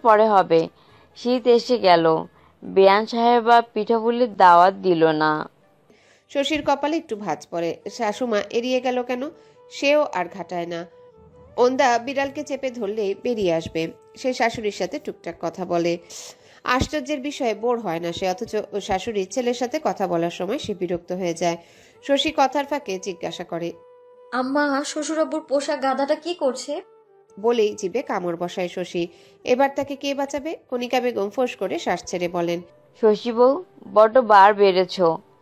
পরে হবে। শীত এসে গেল, বেয়ান সাহেবা পিঠাপুলির দাওয়াত দিল না। শশীর কপালে একটু ভাঁজ পড়ে। শাশুমা এড়িয়ে গেল কেন? সেও আর ঘাটায় না। ওন্দা বিড়ালকে চেপে ধরলেই বেরিয়ে আসবে। সে শাশুড়ির সাথে টুকটাক কথা বলে। আশ্চর্যের বিষয়ে বোর হয় না সে, অথচ শাশুড়ি ছেলের সাথে কথা বলার সময় সে বিরক্ত হয়ে যায়। শশী কথার ফাঁকে জিজ্ঞাসা করে, আম্মা, শ্বশুরাব্বুর পোষা গাধাটা কি করছে? বলেই জিভে কামড় বসায় শশী। এবার তাকে কে বাঁচাবে? কণিকা বেগম ফোঁস করে শ্বাস ছেড়ে বলেন, শশী বউ, বড্ড বার বেড়েছ,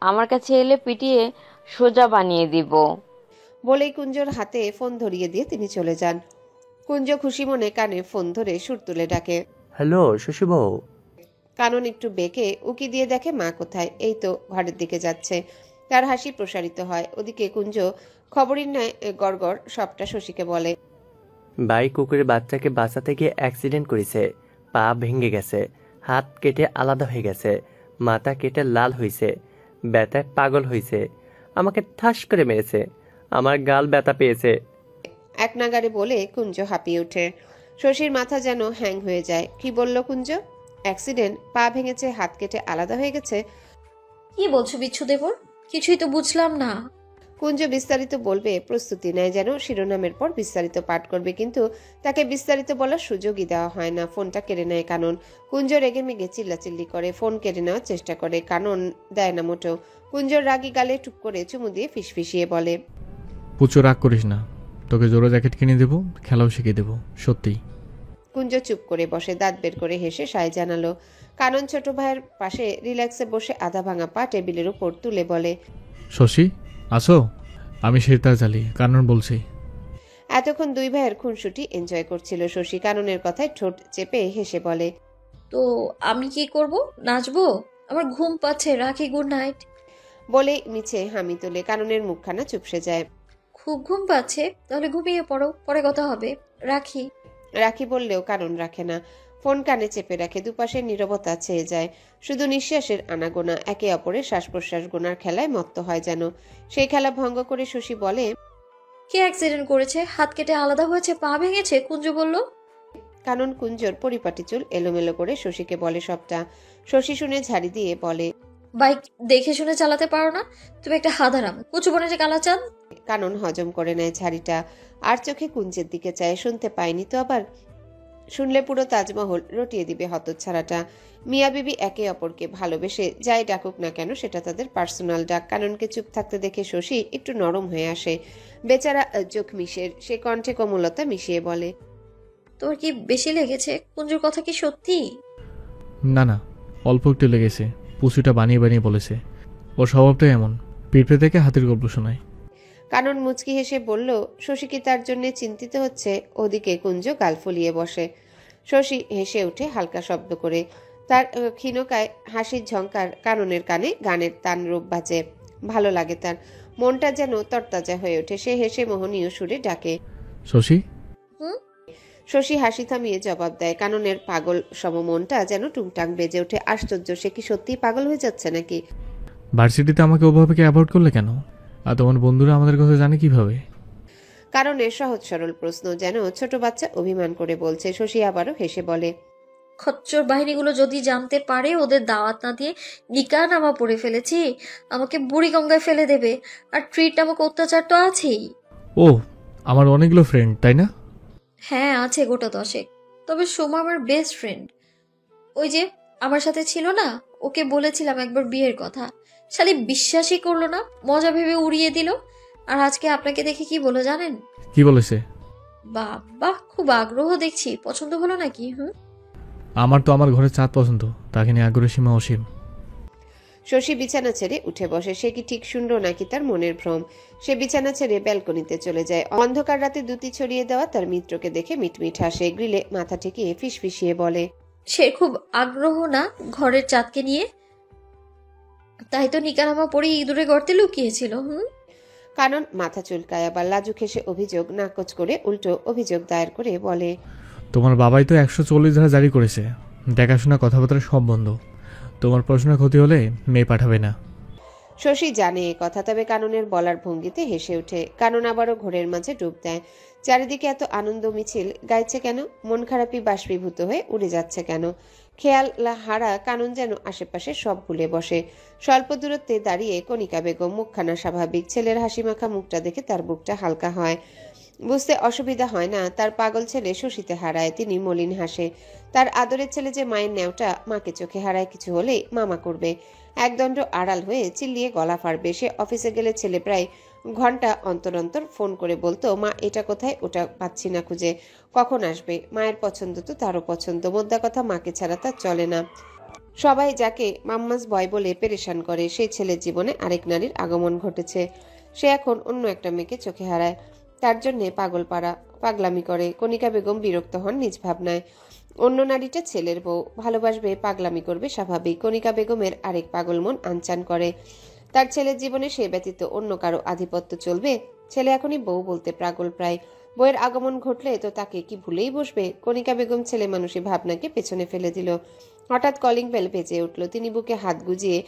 আমার কাছে এলে পিটিয়ে সোজা বানিয়ে দিব। বলেই কুঞ্জর হাতে ফোন ধরিয়ে দিয়ে তিনি চলে যান। কুঞ্জ খুশি মনে কানে ফোন ধরে সুর তুলে ডাকে, হ্যালো শশী বউ। কানন একটু বেঁকে উকি দিয়ে দেখে মা কোথায়। এই তো ঘরের দিকে যাচ্ছে। তার হাসি প্রসারিত হয়। ওদিকে কুঞ্জ খবরের ন্যায় গড়গড় সবটা শশীকে বলে, ভাই কুকুরের বাচ্চাকে বাঁচাতে গিয়ে অ্যাক্সিডেন্ট করেছে, পা ভেঙে গেছে, হাত কেটে আলাদা হয়ে গেছে, মাথা কেটে লাল হয়েছে, ব্যথায় পাগল হয়েছে, আমাকে ঠাস করে মেরেছে, আমার গাল ব্যথা পেয়েছে। এক নাগারে বলে কুঞ্জ হাঁপিয়ে ওঠে। শশীর মাথা যেন হ্যাং হয়ে যায়। কি বলল কুঞ্জ? অ্যাক্সিডেন্ট, পা ভেঙেছে, হাত কেটে আলাদা হয়ে গেছে? কি বলছো বিচ্ছু দেবর? কিছুই তো বুঝলাম না। কুঞ্জ বিস্তারিত বলবে প্রস্তুতি নেয়, যেন শিরোনামের পর বিস্তারিত পাঠ করবে, কিন্তু তাকে বিস্তারিত বলার সুযোগই দেওয়া হয় না। ফোনটা কেড়ে নেয় কানন। কুঞ্জ রেগে মেগে চিল্লাচিল্লি করে, ফোন কেড়ে নেওয়ার চেষ্টা করে। কানন দেয় না মোটেও। কুঞ্জর রাগী গালে টুক করে চুমু দিয়ে ফিসফিসিয়ে বলে, পুচো রাগ করিস না, তোকে জোড়া জ্যাকেট কিনে দেবো, খেলাও শিখিয়ে দেবো, সত্যি। কুঞ্জ চুপ করে বসে, দাঁত বের করে হেসে সায় জানালো। কানন ছোট ভাইয়ের পাশে রিল্যাক্সে বসে আধা ভাঙা পা টেবিলের উপর তুলে বলে, শশী আসো, আমি সেতার চালি, কারণ বলছি। এতক্ষণ দুই ভাইয়ের খুনসুটি এনজয় করছিল শশী। কাননের কথায় ঠোঁট চেপে হেসে বলে, তো আমি কি করব? নাচবো? আমার ঘুম পাচ্ছে, রাখি, গুড নাইট। বলে মিছে হামি তোলে। কাননের মুখখানা চুপসে যায়। খুব ঘুম পাচ্ছে? তাহলে ঘুমিয়ে পড়ো, পরে কথা হবে, রাখি। রাখি বললেও কানন রাখে না। ফোন কানে চেপে রাখে। দুপাশের নীরবতা ছেয়ে যায়। শুধু নিঃশ্বাসের আনাগোনা, একে অপরের শ্বাস প্রশ্বাস গোনার খেলায় মত্ত হয় যেন। সেই খেলা ভঙ্গ করে শশী বলে, কে অ্যাক্সিডেন্ট করেছে? হাত কেটে আলাদা হয়েছে, পা ভেঙেছে, কুঞ্জ বলল। কানন কুঞ্জর পরিপাটি চুল এলোমেলো করে শশীকে বলে সবটা। শশী শুনে ঝাড়ি দিয়ে বলে, বাইক দেখে শুনে চালাতে পারো না? তুমি একটা হাঁদারাম, কুচু বনে যে কালাচাঁদ। কানন হজম করে নেয় ঝাড়িটা, আর চোখে কুঞ্জের দিকে চায়। শুনতে পায়নি তো আবার? শুনলে পুরো তাজমহল রটিয়ে দিবে হতচ্ছাড়াটা। মিয়া বিবি একে অপরকে ভালোবেসে যাই ডাকুক না কেন সেটা তাদের পার্সোনাল ডাক। কাননকে চুপ থাকতে দেখে শশী একটু নরম হয়ে আসে। বেচারা জখমিসের, সে কণ্ঠে কোমলতা মিশিয়ে বলে, তোমার কি বেশি লেগেছে? কুঞ্জুর কথা কি সত্যি? না না, অল্প একটু লেগেছে। পুষুটা বানিয়ে বানিয়ে বলেছে। ওর স্বভাবটাই এমন, পিঁপড়ে থেকে হাতির গল্প শোনায়। কানন মুচকি হেসে বলল, শশী কি তার জন্য চিন্তিত হচ্ছে? ওদিকে কুঞ্জ গাল ফুলিয়ে বসে। শশী হেসে উঠে হালকা শব্দ করে। তার ক্ষীণকায় হাসির ঝংকার কাননের কানে গানের তান রূপ বাজে। ভালো লাগে তার, মনটা যেন তরতাজা হয়ে ওঠে। সে হেসে মোহনীয় সুরে ডাকে, শশী। শশী হাসি থামিয়ে জবাব দেয়। কাননের পাগল সম মনটা যেন টুংটাং বেজে ওঠে। আশ্চর্য, সে কি সত্যিই পাগল হয়ে যাচ্ছে নাকি? ভার্সিটিতে আমাকে ওভাবে অ্যাভয়েড করলে কেন? আর তোমার বন্ধুরা আমাদের কথা জানে কিভাবে? কারণের সহজ সরল প্রশ্ন, যেন ছোট বাচ্চা অভিমান করে বলছে। শশী আবারও হেসে বলে, খচ্চর বাহিনীগুলো যদি জানতে পারে ওদের দাওয়াত না দিয়ে নিকা নামা পড়ে ফেলেছি, আমাকে বুড়ি গঙ্গায় ফেলে দেবে। আর ট্রিট নামক অত্যাচার তো আছেই। ও, আমার অনেকগুলো ফ্রেন্ড, তাই না? হ্যাঁ, আছে গোটা 10। তবে সোমা আমার বেস্ট ফ্রেন্ড। ওই যে আমার সাথে ছিল না, ওকে বলেছিলাম একবার বিয়ের কথা, শালি বিশ্বাসই করলো না, মজা ভেবে উড়িয়ে দিল। আর আজকে আপনাকে দেখে কি বলে জানেন? কি বলেছে? বাবা, খুব আগ্রহ দেখছি, পছন্দ হলো নাকি? আমার তো আমার ঘরে চাঁদ পছন্দ, তাকে নিয়ে আগ্রহ সীমা অসীম। শশী বিছানা ছেড়ে উঠে বসে। সে কি ঠিক শুনল নাকি তার মনের ভ্রম? সে বিছানা ছেড়ে ব্যালকনিতে চলে যায়। অন্ধকার রাতে দুটি ছড়িয়ে দেওয়া তার মিত্রকে দেখে মিটমিট হাসে। গ্রিলে মাথা ঠেকিয়ে ফিসফিসিয়ে বলে, সে খুব আগ্রহ না ঘরের চাঁদকে নিয়ে? তাই তো নিকানামা পরে ইঁদুরে গর্তে লুকিয়েছিল। কানন মাথা চুলকায়, আবার লাজুক হেসে অভিযোগ নাকচ করে উল্টো অভিযোগ দায়ের করে বলে, তোমার বাবাই তো 140 ধারা জারি করেছে, দেখাশোনা কথাবার্তা সব বন্ধ। তোমার পড়াশোনার ক্ষতি হলে মেয়ে পাঠাবে না। শশী জানে এ কথা, তবে কাননের বলার ভঙ্গিতে হেসে ওঠে। কানন আবারও ঘোরের মাঝে ডুব দেয়। চারিদিকে এত আনন্দ মিছিল গাইছে কেন? মন খারাপই বাষ্পীভূত হয়ে উড়ে যাচ্ছে কেন? খেয়াল হারা কানন যেন আশেপাশে সব ভুলে বসে। স্বল্প দূরত্বে দাঁড়িয়ে কণিকা বেগম, মুখখানা স্বাভাবিক। ছেলের হাসি মাখা মুখটা দেখে তার বুকটা হালকা হয়। বুঝতে অসুবিধা হয় না, তার পাগল ছেলে শশীতে হারায়, তিনি মলিন হাসে। তার আদরের ছেলে যে মায়ের নেওটা, মাকে চোখে হারায়, কিছু হলেই মামা করবে, একদণ্ড আড়াল হয়ে চিল্লিয়ে গলা ফাড়বে। সে অফিসে গেলে ছেলে প্রায় ঘন্টা অন্তর অন্তর ফোন করে বলতো, মা এটা কোথায়, ওটা পাচ্ছি না খুঁজে, কখন আসবে? মায়ের পছন্দ তো তারও পছন্দ, মোদ্দা কথা মাকে ছাড়া তার চলে না। সবাই যাকে মাম্মাস বয় বলে পেরেশান করে, সেই ছেলের জীবনে আরেক নারীর আগমন ঘটেছে। সে এখন অন্য একটা মেয়েকে চোখে হারায়, তার জন্যে পাগলামি করে। কণিকা বেগম বিরক্ত হন নিজ ভাবনায়। অন্য নারীটা ছেলের বউ, ভালোবাসবে, পাগলামি করবে, স্বাভাবিক। কণিকা বেগমের আরেক পাগল মন আনচান করে, তার ছেলের জীবনে সে ব্যতীত অন্য কারো আধিপত্য চলবে? ছেলে এখনই বউ বলতে পাগল প্রায়। বউয়ের আগমন ঘটলে তো তাকে কি ভুলেই বসবে? কণিকা বেগম ছেলে মানুষী ভাবনাকে পেছনে ফেলে দিল। হঠাৎ কলিং বেল বেজে উঠল। তিনি বুকে হাত গুজিয়ে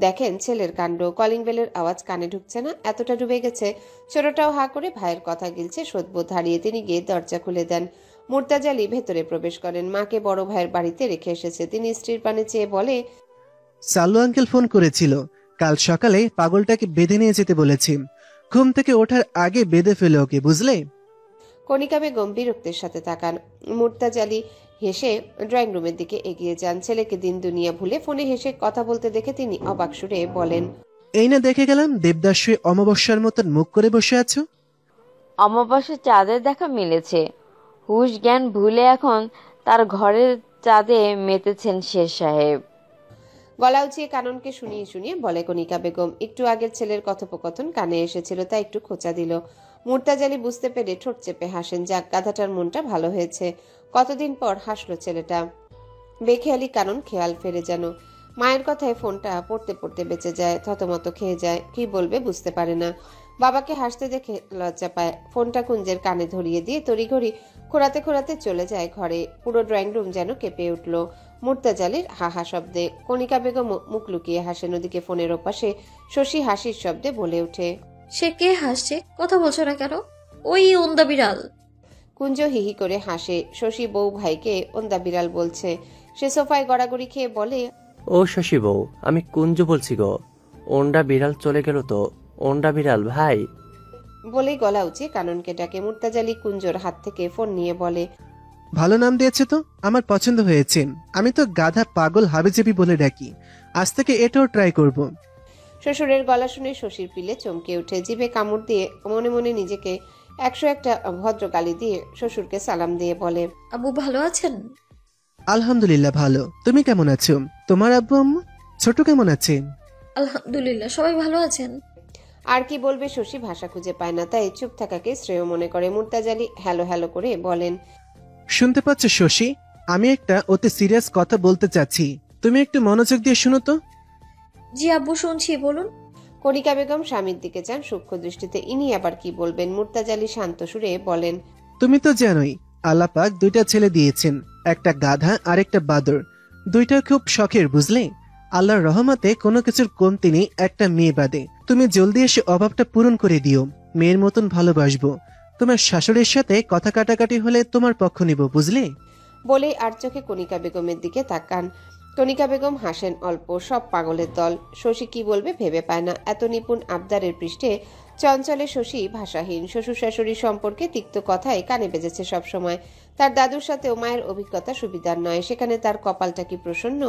দেখেন ছেলের কাণ্ড। কলিং বেলের আওয়াজ কানে ঢুকছে না, এতটা ডুবে গেছে। ছোটটাও হা করে ভাইয়ের কথা গিলছে। সদ্বোধ হারিয়ে তিনি গিয়ে দরজা খুলে দেন। মুর্তাজা আলী ভেতরে প্রবেশ করেন। মাকে বড় ভাইয়ের বাড়িতে রেখে এসেছে। তিনি স্ত্রীর পানে চেয়ে বলে, সাল্লু আঙ্কেল ফোন করেছিল, কাল সকালে পাগলটাকে বেঁধে নিয়ে যেতে বলেছি। ঘুম থেকে ওঠার আগে বেঁধে ফেলে ওকে, বুঝলে? কণিকা বেগম বিরক্তের সাথে তাকান। মুর্তাজা আলী হেসে ড্রয়িং রুমের দিকে এগিয়ে যান। ছেলেকে দিন দুনিয়া ভুলে ফোনে হেসে কথা বলতে দেখে তিনি অবাক সুরে বলেন, এই না দেখে গেলাম দেবদাস শুয়ে অমাবস্যার মতন মুখ করে বসে আছো। অমাবস্যা চাঁদের দেখা মিলেছে। হুশ জ্ঞান ভুলে এখন তার ঘরের চাঁদে মেতেছেন শের সাহেব। গলা উঁচিয়ে কাননকে শুনিয়ে শুনিয়ে বলে কণিকা বেগম। একটু আগের ছেলের কথোপকথন কানে এসেছিল, তাই একটু খোঁচা দিল। মুর্তাজা আলী বুঝতে পেরে ঠোঁট চেপে হাসেন। যাক, গাধাটার মনটা ভালো হয়েছে। কতদিন পর হাসলো ছেলেটা। বেখেয়ালি কানন খেয়াল ফেরে যেন। মায়ের কথায় ফোনটা পড়তে পড়তে বেঁচে যায়, থতমত খেয়ে যায়, কি বলবে বুঝতে পারে না। বাবাকে হাসতে দেখে লজ্জা পায়। ফোনটা কুঞ্জের কানে ধরিয়ে দিয়ে তড়িঘড়ি খোঁড়াতে খোঁড়াতে চলে যায় ঘরে। পুরো ড্রয়িং রুম যেন কেঁপে উঠল মুর্তাজা আলীর হাহা শব্দে। কণিকা বেগম মুখ লুকিয়ে হাসেন। ওদিকে ফোনের ওপাশে শশী হাসির শব্দে বলে ওঠে, সে কে হাসছে? কথা বলছো না কেন? ওই ওন্দা বিড়াল। কুঞ্জ হিহি করে হাসে। শশী বউ ভাইকে ওন্দা বিড়াল বলছে। সে সোফায় গড়াগড়ি খেয়ে বলে, ও শশী বউ, আমি কুঞ্জু বলছি গো। ওন্ডা বিড়াল চলে গেল তো। ওন্ডা বিড়াল ভাই। বলেই গলা উঁচিয়ে কাননকে ডাকে। মুর্তাজালি কুঞ্জোর হাত থেকে ফোন নিয়ে বলে, ভালো নাম দিয়েছে তো, আমার পছন্দ হয়েছে। আমি তো গাধা পাগল হাবিজাবি বলে ডাকি, আজ থেকে এটাও ট্রাই করব। শ্বশুরের গলা শুনে শশীর পিলে চমকে উঠে জিভে কামড় দিয়ে মনে মনে নিজেকে 101টা ভদ্র গালি দিয়ে শ্বশুরকে সালাম দিয়ে বলে, আব্বু ভালো আছেন? আলহামদুলিল্লাহ ভালো। তুমি কেমন আছো? তোমার আব্বু আম্মু ছোট কেমন আছে? আলহামদুলিল্লাহ সবাই ভালো আছেন। আর কি বলবে শশী ভাষা খুঁজে পায় না, তাই চুপ থাকাকে শ্রেয় মনে করে। মুর্তাজালি হ্যালো হ্যালো করে বলেন, শুনতে পাচ্ছ শশী, আমি একটা অতি সিরিয়াস কথা বলতে চাচ্ছি, তুমি একটু মনোযোগ দিয়ে শুনো তো। জি আব্বু শুনছি, বলুন। কণিকা বেগম স্বামীর দিকে চান সূক্ষ্ম দৃষ্টিতে। ইনি আবার কি বলবেন? মুর্তাজালি শান্ত সুরে বলেন, তুমি তো জানোই আল্লাহ পাক 2টা ছেলে দিয়েছেন, একটা গাধা আর একটা বাদর। 2টা খুব শখের, বুঝলে? আল্লাহর রহমতে কোনো কিছুর কমতি নেই একটা মেয়ে বাদে। তুমি জলদি এসে অভাবটা পূরণ করে দিও, মেয়ের মতন ভালোবাসবো। তোমার শাশুড়ির সাথে কথা কাটাকাটি হলে তোমার পক্ষ নিব, বুঝলে? বলেই আর চোখে কণিকা বেগমের দিকে তাকান। কণিকা বেগম হাসেন অল্প। সব পাগলের দল। শশী কি বলবে ভেবে পায় না। এত নিপুণ আবদারের পৃষ্ঠে চঞ্চলে শশী ভাষাহীন। শ্বশুর শাশুড়ি সম্পর্কে তিক্ত কথাই কানে বেজেছে সবসময়। তার দাদুর সাথেও মায়ের অভিজ্ঞতা সুবিধার নয়, সেখানে তার কপালটা কি প্রসন্ন।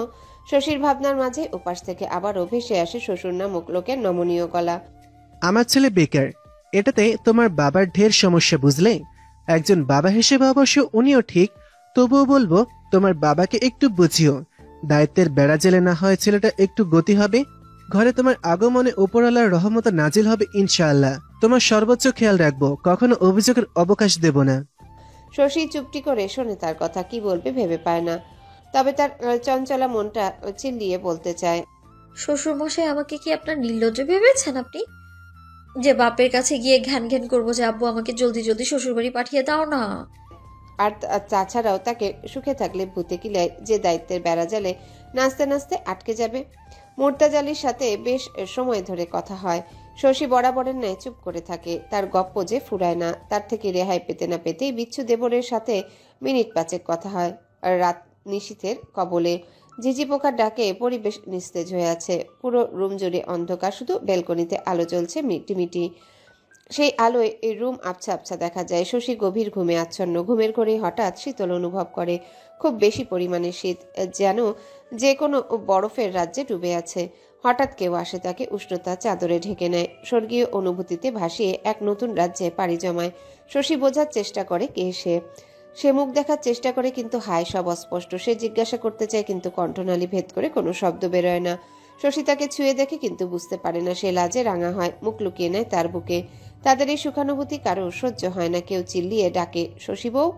শশীর ভাবনার মাঝে ওপাশ থেকে আবারও ভেসে আসে শ্বশুর নামক লোকের নমনীয় গলা। আমার ছেলে বেকার, এটাতে তোমার বাবার ঢের সমস্যা, বুঝলে? একজন বাবা হিসেবে অবশ্য উনিও ঠিক, তবুও বলবো তোমার বাবাকে একটু বুঝিও। দায়িত্বের বেড়া জেলে না হয় ছেলেটা একটু গতি হবে। ঘরে তোমার আগমনে উপরওয়ালার রহমত নাজিল হবে ইনশাআল্লাহ। তোমার সর্বোচ্চ খেয়াল রাখবো, কখনো অভিযোগের অবকাশ দেব না। শশী চুপটি করে শোনে তার কথা, কি বলবে ভেবে পায় না। তবে তার চঞ্চলা মনটা চিল্লিয়ে বলতে চায়, শ্বশুর মশাই আমাকে কি আপনার নির্লজ্জ ভেবেছেন আপনি? যে বাপের কাছে গিয়ে ঘ্যান ঘ্যান করবো যে আব্বু আমাকে জলদি জলদি শ্বশুর বাড়ি পাঠিয়ে দাও না। আর তাছাড়াও তাকে সুখে থাকলে ভূতে কিলায় যে দায়িত্বের বেড়াজালে নাচতে নাচতে আটকে যাবে। মুর্তাজালির সাথে বেশ সময় ধরে কথা হয়। শশী বরাবরের ন্যায় চুপ করে থাকে। তার গপ্প যে ফুরায় না। তার থেকে রেহাই পেতে না পেতেই বিচ্ছু দেবরের সাথে মিনিট 5 কথা হয়। আর রাত নিশীথের কবলে ঝিঝি পোকার ডাকে পরিবেশ নিস্তেজ হয়ে আছে। পুরো রুম জুড়ে অন্ধকার, শুধু বেলকনিতে আলো জ্বলছে মিটিমিটি। সেই আলোয় এই রুম আবছা আবছা দেখা যায়। শশী গভীর ঘুমে আচ্ছন্ন। ঘুমের ঘরে হঠাৎ শীতল অনুভব করে, খুব বেশি পরিমাণে শীত, যেন যে কোনো বরফের রাজ্যে ডুবে আছে। হঠাৎ কেউ আসে, তাকে উষ্ণতা চাদরে ঢেকে নেয়। স্বর্গীয় অনুভূতিতে ভাসিয়ে এক নতুন রাজ্যে পাড়ি জমায়। শশী বোঝার চেষ্টা করে কে সে মুখ দেখার চেষ্টা করে, কিন্তু হায় সব অস্পষ্ট। সে জিজ্ঞাসা করতে চায়, কিন্তু কণ্ঠনালী ভেদ করে কোনো শব্দ বেরোয় না। শশী তাকে ছুঁয়ে দেখে, কিন্তু বুঝতে পারে না। সে লাজে রাঙা হয়, মুখ লুকিয়ে নেয় তার বুকে। তাদের এই সুখানুভূতি কারো সহ্য হয় না। কেউ চিল্লিয়ে ডাকে, শশী বউ।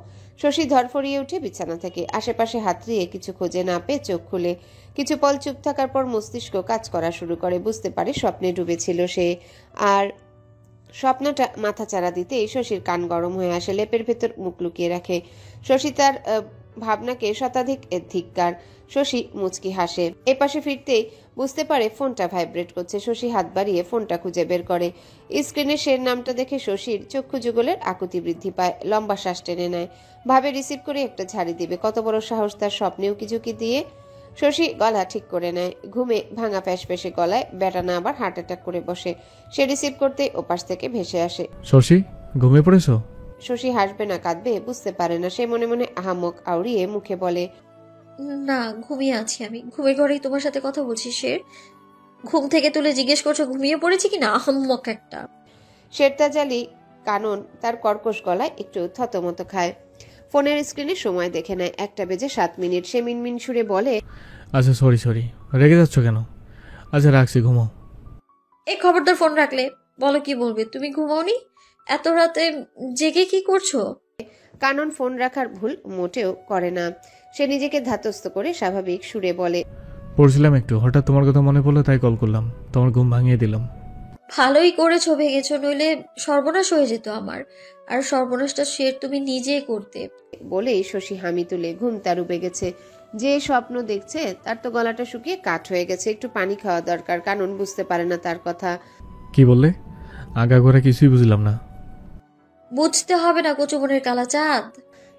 শশী ধরফরিয়ে উঠে বিছানা থেকে আশেপাশে হাতড়িয়ে কিছু খোঁজে না পেয়ে চোখ খুলে। কিছু পল চুপ থাকার পর মস্তিষ্ক কাজ করা শুরু করে। বুঝতে পারে স্বপ্নে ডুবেছিল সে। আর স্বপ্নটা মাথাচাড়া দিতেই শশীর কান গরম হয়ে আসে। লেপের ভেতর মুখ লুকিয়ে রাখে শশী তার ভাবনাকে শতাধিক ধিক্কার। শশী মুচকি হাসে। এপাশে ফিরতেই বুঝতে পারে ফোনটা ভাইব্রেট করছে। শশী হাত বাড়িয়ে ফোনটা খুঁজে বের করে। স্ক্রিনে সের নামটা দেখে শশীর চক্ষু যুগলের আকুতি বৃদ্ধি পায়। লম্বা শ্বাস টেনে নেয়। ভাবে রিসিভ করে একটা ঝাড়ি দিবে। কত বড় সাহস তার! স্বপ্নেও কি ঝুঁকি দিয়ে। শশী গলা ঠিক করে নেয়। ঘুমে ভাঙা ফ্যাসফ্যাসে গলায় বেটানা আবার হার্ট অ্যাটাক করে বসে। সে রিসিভ করতে ওপাশ থেকে ভেসে আসে, শশী ঘুমিয়ে পড়েছো? শশী হাসবে না কাঁদবে বুঝতে পারে না। সে মনে মনে আহাম্মক আউড়িয়ে মুখে বলে, না, ঘুমিয়ে আছি আমি। ঘুমের ঘরেই তোমার সাথে কথা বলছি। শের ঘুম থেকে তুলে জিজ্ঞেস করছো ঘুমিয়ে পড়েছি কিনা? আহাম্মক একটা। শেরতাজালি কানন তার কর্কশ গলায় একটু থতমত খায়। ফোনের স্ক্রিনে সময় দেখে নেয় 1:07। সে মিনমিন সুরে বলে, আচ্ছা সরি, রেগে যাচ্ছ কেন? আচ্ছা রাখছি, ঘুমাও। এই খবরদার ফোন রাখলে। বলো কি বলবে? তুমি ঘুমাওনি? এত রাতে জেগে কি করছো? কানন ফোন রাখার ভুল মোটেও করে না। সে নিজেকে ধাতস্থ করে স্বাভাবিক সুরে বলে, পড়ছিলাম একটু, হঠাৎ তোমার কথা মনে পড়লো তাই কল করলাম, তোমার ঘুম ভাঙিয়ে দিলাম। ভালোই করেছো, ভেগেছো, নইলে সর্বনাশ হয়ে যেত আমার। আর সর্বনাশটা শের তুমি নিজেই করতে। বলেই শশী হামি তুলে। ঘুম তার উবে গেছে। যে স্বপ্ন দেখছে তার তো গলাটা শুকিয়ে কাঠ হয়ে গেছে। একটু পানি খাওয়া দরকার। কানন বুঝতে পারে না তার কথা। কি বললে? আগাগোড়া কিছুই বুঝলাম না। বুঝতে হবে না, কচুমনের কালা চাঁদ।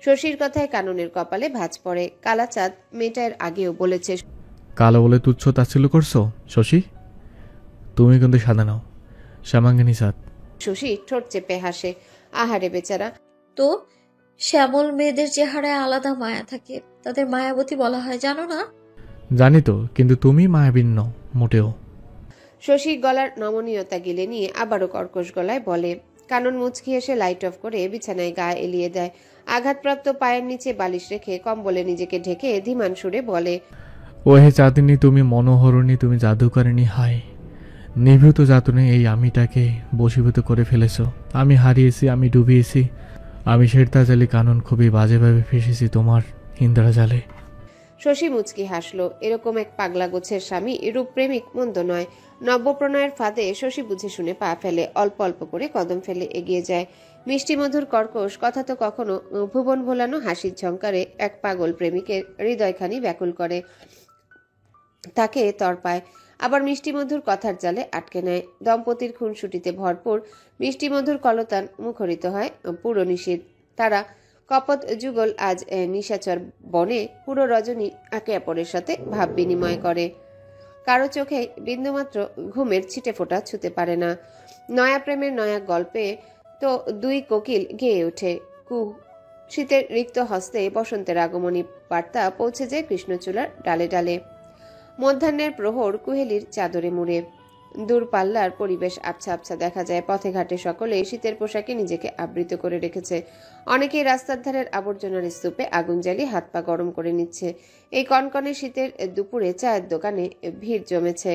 শশীর কথায় কাননের কপালে ভাঁজ পড়ে। কালা চাঁদ মেয়েটার আগেও বলেছে। কালো বলে তুচ্ছ তাচ্ছিল্য করছো শশী? তুমি কিন্তু সাদা নাও, শ্যামাঙ্গিনী সাদ। শশী ঠোঁট চেপে হাসে। আহারে বেচারা। তো শ্যামল মেয়েদের চেহারায় আলাদা মায়া থাকে, তাদের মায়াবতী বলা হয়, জানো না? জানি তো, কিন্তু তুমি মায়াবিন নও মোটেও। শশী গলার নমনীয়তা গিলে নিয়ে আবারও কর্কশ গলায় বলে। কানন মুচকি এসে লাইট অফ করে বিছানায় গা এলিয়ে দেয়। আঘাতপ্রাপ্ত পায়ের নিচে বালিশ রেখে কম্বলে নিজেকে ঢেকে ধীমান সুরে বলে, ও হে চাঁদিনী, তুমি মনোহরণী, তুমি জাদুকরিণী। হায় নিভৃত যাতনে এই আমিটাকে বশীভূত করে ফেলেছ। আমি হারিয়েছি, আমি ডুবিয়েছি, আমি শেরতাজালি কানন খুবই বাজেভাবে ফেসেছি তোমার ইন্দ্রা জালে। শশী মুচকি হাসলো। এরকম এক পাগলা গোছের স্বামী রূপপ্রেমিক মন্দ নয়। নব্যপ্রণয়ের ফাঁদে শশী বুঝে শুনে পা ফেলে, অল্প অল্প করে কদম ফেলে এগিয়ে যায়। মিষ্টি মধুর কর্কশ কথা তো কখনো ভুবন ভোলানো হাসির ঝংকারে এক পাগল প্রেমিকের হৃদয়খানি ব্যাকুল করে, তাকে তড়পায়। আবার মিষ্টি মধুর কথার জালে আটকে নেয়। দম্পতির খুনসুটিতে ভরপুর মিষ্টি মধুর কলতান মুখরিত হয় পুরো নিশীথ। তারা কপত যুগল আজ নিশাচর বনে পুরো রজনী একে অপরের সাথে ভাব বিনিময় করে। কারো চোখে বিন্দুমাত্র ঘুমের ছিটে ফোঁটা ছুতে পারে না। নয়া প্রেমের নয়া গল্পে তো দুই কোকিল গেয়ে ওঠে কু। শীতের রিক্ত হস্তে বসন্তের আগমনী বার্তা পৌঁছে যায় কৃষ্ণচূড়ার ডালে ডালে। মধ্যাহ্নের প্রহর কুহেলির চাদরে মুড়ে। দূরপাল্লার পরিবেশ আবছা আবছা দেখা যায়। পথে ঘাটে সকলে শীতের পোশাকে নিজেকে আবৃত করে রেখেছে। অনেকেই রাস্তার ধারের আবর্জনার স্তূপে আগুন জ্বালিয়ে হাত পা গরম করে নিচ্ছে। এই কনকনে শীতের দুপুরে চায়ের দোকানে ভিড় জমেছে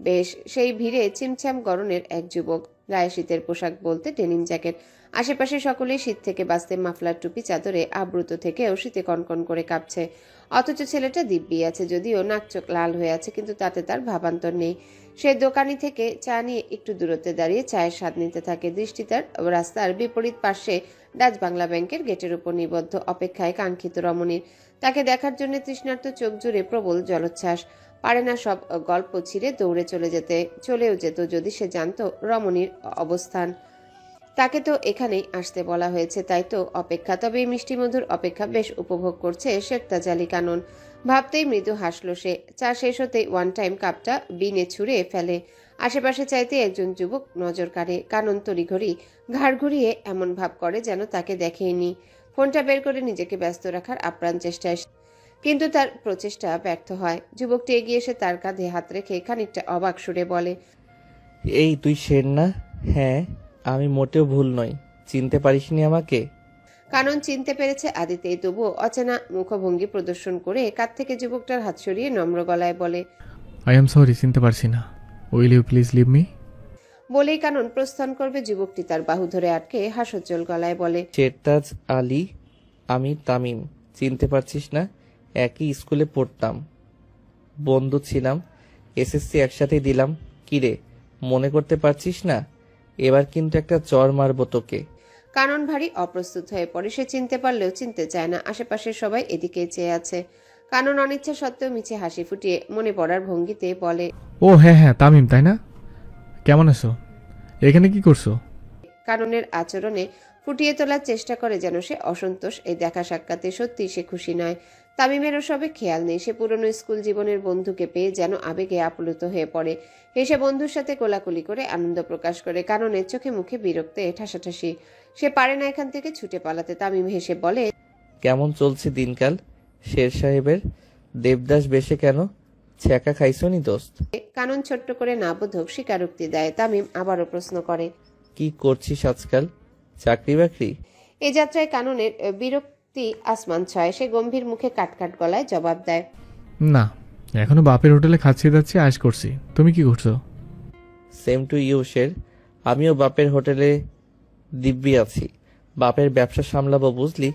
বেশ। সেই ভিড়ে চিমছাম গরনের এক যুবক, গায়ে শীতের পোশাক বলতে ডেনিম জ্যাকেট। আশেপাশে সকলেই শীত থেকে বাঁচতে মাফলার টুপি চাদরে আবৃত থেকেও শীতে কনকন করে কাঁপছে। অথচ ছেলেটা দিব্যি আছে, যদিও নাক চোখ লাল হয়ে আছে, কিন্তু তাতে তার ভাবান্তর নেই। সে দোকানি থেকে চা নিয়ে একটু দূরত্বে দাঁড়িয়ে চায়ের স্বাদ নিতে থাকে। দৃষ্টি তার রাস্তার বিপরীত পাশে ডাচ বাংলা ব্যাংকের গেটের উপর নিবদ্ধ, অপেক্ষায় কাঙ্ক্ষিত রমণীর। তাকে দেখার জন্য তৃষ্ণার্ত চোখ জুড়ে প্রবল জলোচ্ছ্বাস। পারে না সব গল্প ছিঁড়ে দৌড়ে চলেও যেত যদি সে জানতো রমণীর অবস্থান। তাকে তো এখানেই আসতে বলা হয়েছে, তাই তো অপেক্ষা। তবে এই মিষ্টি মধুর অপেক্ষা বেশ উপভোগ করছে শেরতাজালি কানন। ভাবতেই মৃদু হাসলো সে। চা শেষ হতেই ওয়ান টাইম কাপটা বিনে ছুঁড়ে ফেলে। আশেপাশে চাইতে একজন যুবক নজর কাড়ে। কানন তড়িঘড়ি ঘাড় ঘুরিয়ে এমন ভাব করে যেন তাকে দেখেইনি। ফোনটা বের করে নিজেকে ব্যস্ত রাখার আপ্রাণ চেষ্টায়, কিন্তু তার প্রচেষ্টা ব্যর্থ হয়। যুবকটি এগিয়ে এসে তার কাঁধে হাত রেখে খানিকটা অবাক সুরে বলে, এই তুই শের না? হ্যাঁ, আমি মোটেও ভুল নই। চিনতে পারিসনি আমাকে? কানন চিনতে পেরেছে আদিতেই, তবুও অচেনা মুখভঙ্গি প্রদর্শন করে কাঁধ থেকে যুবকটার হাত সরিয়ে নম্র গলায় বলে, আই এম সরি, চিনতে পারছি না। Will you please leave me? বলেই কানন প্রস্থান করবে, যুবকটি তার বাহু ধরে আটকে হাস্যোজ্জ্বল গলায় বলে, শেরতাজ আলী, আমি তামিম। চিনতে পারছিস না? একই স্কুলে পড়তাম, বন্ধু ছিলাম, এসএসসি একসাথেই দিলাম। কিরে, মনে করতে পারছিস না? এবার কিন্তু একটা চর মারবো তোকে। কানন ভারী অপ্রস্তুত হয়ে পড়ে। সে চিনতে পারলেও চিনতে চায় না। আশেপাশের সবাই এদিকে চেয়ে আছে। কানন অনিচ্ছা সত্ত্বেও মিছে হাসি ফুটিয়ে মনে পড়ার ভঙ্গিতে বলে, ও হ্যাঁ হ্যাঁ, তামিম তাই না? কেমন আছো? এখানে কি করছো? কাননের আচরণে ফুটিয়ে তোলার চেষ্টা করে যেন সে অসন্তোষ। এই দেখা সাক্ষাতে সত্যি সে খুশি নয়। তামিমের ওসবে খেয়াল নেই। সে পুরনো স্কুল জীবনের বন্ধুকে পেয়ে যেন আবেগে আপ্লুত হয়ে পড়ে। হেসে বন্ধুর সাথে কোলাকুলি করে আনন্দ প্রকাশ করে। কাননের চোখে মুখে বিরক্তে ঠাসাঠাসি। সে পারে না এখান থেকে ছুটে পালাতে। তামিম হেসে বলে, কেমন চলছে দিনকাল? শের সাহেবের দেবদাস বেশে কেন? ছ্যাঁকা খাইছনি দোস্ত? কানন ছোট্ট করে না বোধক স্বীকারোক্তি দেয়। তামিম আবারও প্রশ্ন করে, কি করছিস আজকাল? চাকরি বাকরি? এ যাত্রায় কাননের বিরক্তি আসমান ছয়। সে গম্ভীর মুখে কাটকাট গলায় জবাব দেয়, না, এখনো বাপের হোটেলে খাচ্ছি যাচ্ছি, আশ করছি। তুমি কি করছো? সেম টু ইউ শের। আমিও বাপের হোটেলে দিব্যি আছি। বাপের ব্যবসা সামলাবো, বুঝলি?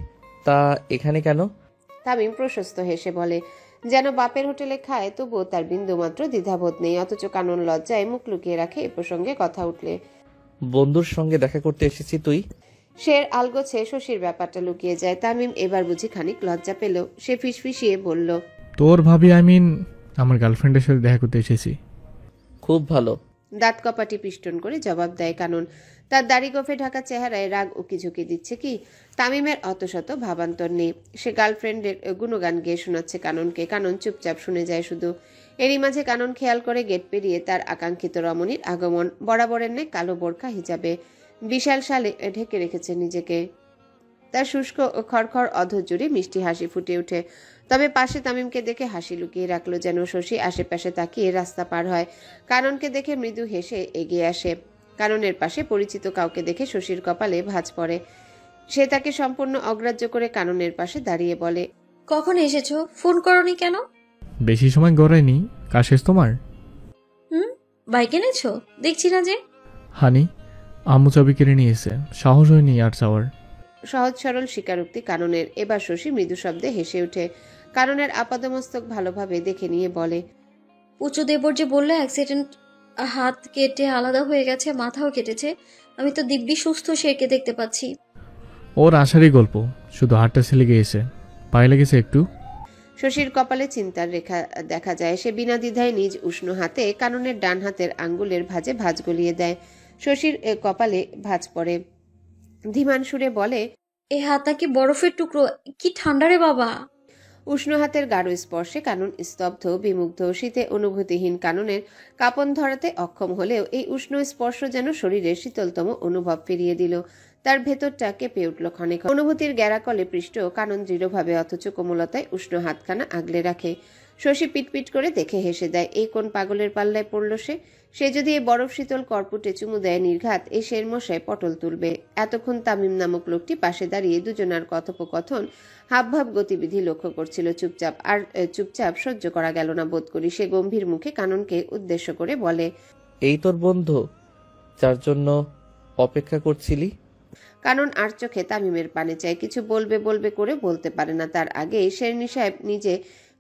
তা এখানে কেন? তামিম প্রশস্ত হেসে বলে, যেন বাপের হোটেলে খায়, তবুও তার বিন্দুমাত্র দ্বিধাবোধ নেই। অথচ কানন লজ্জায় মুখ লুকিয়ে রাখে এ প্রসঙ্গে কথা উঠলে। বন্ধুর সঙ্গে দেখা করতে এসেছি তুই? শের আলগোছে শশীর ব্যাপারটা লুকিয়ে যায়। তামিম এবার বুঝি খানিক লজ্জা পেল। সে ফিসফিসিয়ে বলল, তোর ভাবি, আই মিন আমার গার্লফ্রেন্ডের সাথে দেখা করতে এসেছি। খুব ভালো। দাঁত কপাটি পিষ্টন করে জবাব দেয় কানন। তার দাড়ি গোফে ঢাকা চেহারায় রাগ উকি ঝুঁকি দিচ্ছে কি? তামিমের অতশত ভাবান্তর নেই। সে গার্লফ্রেন্ডের গুণগান গেয়ে শোনাচ্ছে কাননকে। কানন চুপচাপ শুনে যায় শুধু। এরই মাঝে কানন খেয়াল করে গেট পেরিয়ে তার আকাঙ্ক্ষিত রমণীর আগমন। বরাবরের ন্যায় কালো বোরকা হিজাবে বিশাল শালে ঢেকে রেখেছে নিজেকে। তার শুষ্ক খড়খড় অধর জুড়ে মিষ্টি হাসি ফুটে ওঠে। তবে পাশে তামিমকে দেখে হাসি লুকিয়ে রাখলো, যেন শশী আশেপাশে তাকিয়ে রাস্তা পার হয়। কাননকে দেখে মৃদু হেসে এগিয়ে আসে। কাননের পাশে পরিচিত কাউকে দেখে শশীর কপালে ভাঁজ পড়ে। সে তাকে সম্পূর্ণ অগ্রাহ্য করে কাননের পাশে দাঁড়িয়ে বলে, কখন এসেছো? ফোন করনি কেন? বেশি সময় গড়ায়নি। কাজ শেষ তোমার? বাইক এনেছো দেখছি না যে। হানি, আম্মু চাবি কেড়ে নিয়েছে, সাহস হয়নি আর যাওয়ার। সহজ সরল স্বীকারোক্তি কাননের। এবার শশী মৃদু শব্দে হেসে ওঠে। কাননের আপাদমস্তক ভালোভাবে দেখে নিয়ে বলে, পুচু দেবর যে বললে অ্যাক্সিডেন্ট, হাত কেটে আলাদা হয়ে গেছে, মাথাও কেটেছে। আমি তো দিব্যি সুস্থ শেরকে দেখতে পাচ্ছি। ওর আশারই গল্প, শুধু হাতটা ছেলে গিয়েছে, পায়ে লেগেছে একটু। শশীর কপালে চিন্তার রেখা দেখা যায়। সে বিনা দ্বিধায় নিজ উষ্ণ হাতে কাননের ডান হাতের আঙ্গুলের ভাঁজে ভাঁজ গলিয়ে দেয়। শশীর কপালে ভাঁজ পড়ে। ধীমান সুরে বলে, এ হাত নাকি বরফের টুকরো, কি ঠান্ডা রে বাবা। উষ্ণ হাতের গাঢ় স্পর্শে কানন স্তব্ধ, বিমুগ্ধ। শীতে অনুভূতিহীন কাননের কাঁপন ধরাতে অক্ষম হলেও এই উষ্ণ স্পর্শ যেন শরীরে শীতলতম অনুভব ফিরিয়ে দিল। তার ভেতরটা কেঁপে উঠল ক্ষণে ক্ষণে। অনুভূতির গ্যারাকলে পৃষ্ঠ কানন দৃঢ়ভাবে অথচ কোমলতায় উষ্ণ হাতখানা আগলে রাখে। শশী পিটপিট করে দেখে হেসে দেয়। এই কোন পাগলের পাল্লায় পড়ল সে? সে যদি এই বরফ শীতল কর্পুটে চুমু দেয় নির্ঘাত, এই শের মশায় পটল তুলবে। এতক্ষণ তামিম নামক লোকটি পাশে দাঁড়িয়ে দুজনার কথোপকথন, হাবভাব, গতিবিধি লক্ষ্য করছিল চুপচাপ। আর চুপচাপ সহ্য করা গেল না বোধ করি। সে গম্ভীর মুখে কাননকে উদ্দেশ্য করে বলে, এই তোর বন্ধু যার জন্য অপেক্ষা করছিলি? কানন আর চোখে তামিমের পানে চায়। কিছু বলবে বলবে করে বলতে পারে না। তার আগে শেরনি সাহেব নিজে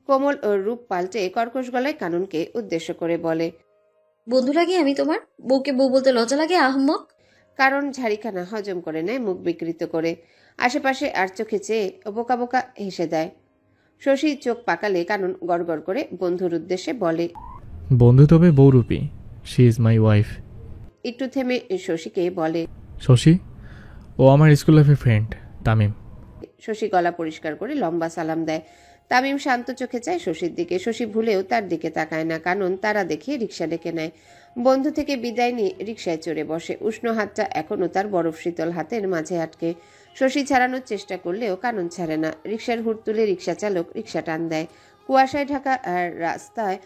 কোমল রূপ পাল্টে কর্কশ গলায় কাননকে উদ্দেশ্য করে বলে, বন্ধু লাগে আমি তোমার? বউকে বউ বলতে লজ্জা লাগে আহম্মক? কারণ ঝাড়িখানা হজম করে নেয় মুখ বিকৃত করে। আশেপাশে আর চোখে চেয়ে বোকা বোকা হেসে দেয়। শশী চোখ পাকালে কানন গড়গড় করে বন্ধুর উদ্দেশ্যে বলে, বন্ধু তবে বৌরূপী, শি ইজ মাই ওয়াইফ। একটু থেমে শশীকে বলে, শশী, ও আমার স্কুল লাইফের ফ্রেন্ড তামিম। শশী গলা পরিষ্কার করে লম্বা সালাম দেয়। তামিম শান্ত চোখে চায় শশীর দিকে। শশী ভুলেও তার দিকে তাকায় না। কানন তারা দেখিয়ে রিক্সা ডেকে নেয়। বন্ধু থেকে বিদায় নিয়ে রিক্সায় চড়ে বসে। উষ্ণ হাতটা এখনো তার বরফ শীতল হাতের মাঝে আটকে। শশী ছাড়ানোর চেষ্টা করলেও কানন ছাড়ে না। রিক্সার হুড় তুলে রিক্সা চালক রিক্সা টান দেয়। কুয়াশায় ঢাকা রাস্তায়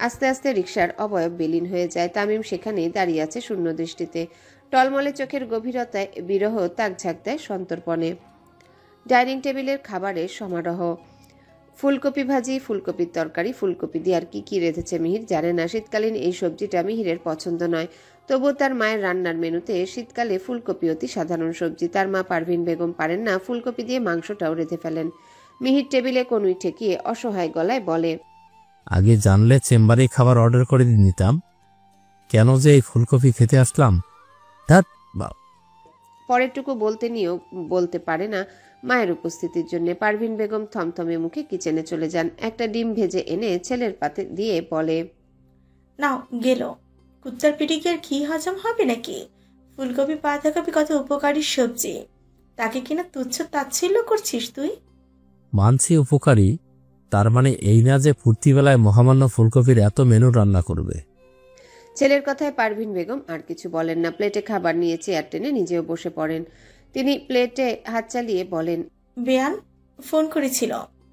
আস্তে আস্তে রিক্সার অবয়ব বিলীন হয়ে যায়। তামিম সেখানেই দাঁড়িয়ে আছে শূন্য দৃষ্টিতে। টলমলে চোখের গভীরতায় বিরহ তাক ঝাঁক দেয় সন্তর্পণে। ডাইনিং টেবিলের খাবারের সমারোহ। ফুলকপি ভাজি, ফুলকপির তরকারি, ফুলকপি দিয়ে আর কি রেঁধেছে মিহির জানে না। শীতকালীন এই সবজিটা মিহিরের পছন্দ নয়। তবুও তার মায়ের রান্নার মেনুতে শীতকালে ফুলকপি অতি সাধারণ সবজি। তার মা পারভিন বেগম পারেন না ফুলকপি দিয়ে মাংসটাও রেঁধে ফেলেন। মিহির টেবিলে কনুই ঠেকিয়ে অসহায় গলায় বলে, আগে জানলে চেম্বারে খাবার অর্ডার করে নিতাম, কেন যে এই ফুলকপি খেতে আসলাম। পরেরটুকু বলতে নিয়েও বলতে পারে না মায়ের উপস্থিতির জন্য। পারভিন বেগম থমথমে মুখে কিচেনে চলে যান। একটা ডিম ভেজে এনে ছেলের পাতে দিয়ে বলে, নাও গেল। কুত্তার পিঠে কি আর ঘি হজম হবে নাকি? ফুলকপি বাঁধাকপি কত উপকারী সবজি, তাকে কিনা তুচ্ছ তাচ্ছিল্য করছিস তুই? মানছি উপকারী, তার মানে এই না যে ফুর্তিবেলায় মহামান্য ফুলকপির এত মেনু রান্না করবে। ছেলের কথায় পারভিন বেগম আর কিছু বলেন না। প্লেটে খাবার নিয়ে চেয়ার টেনে নিজেও বসে পড়েন। তিনি প্লেটে হাত চালিয়ে বলেন, বেয়ান ফোন করেছিল,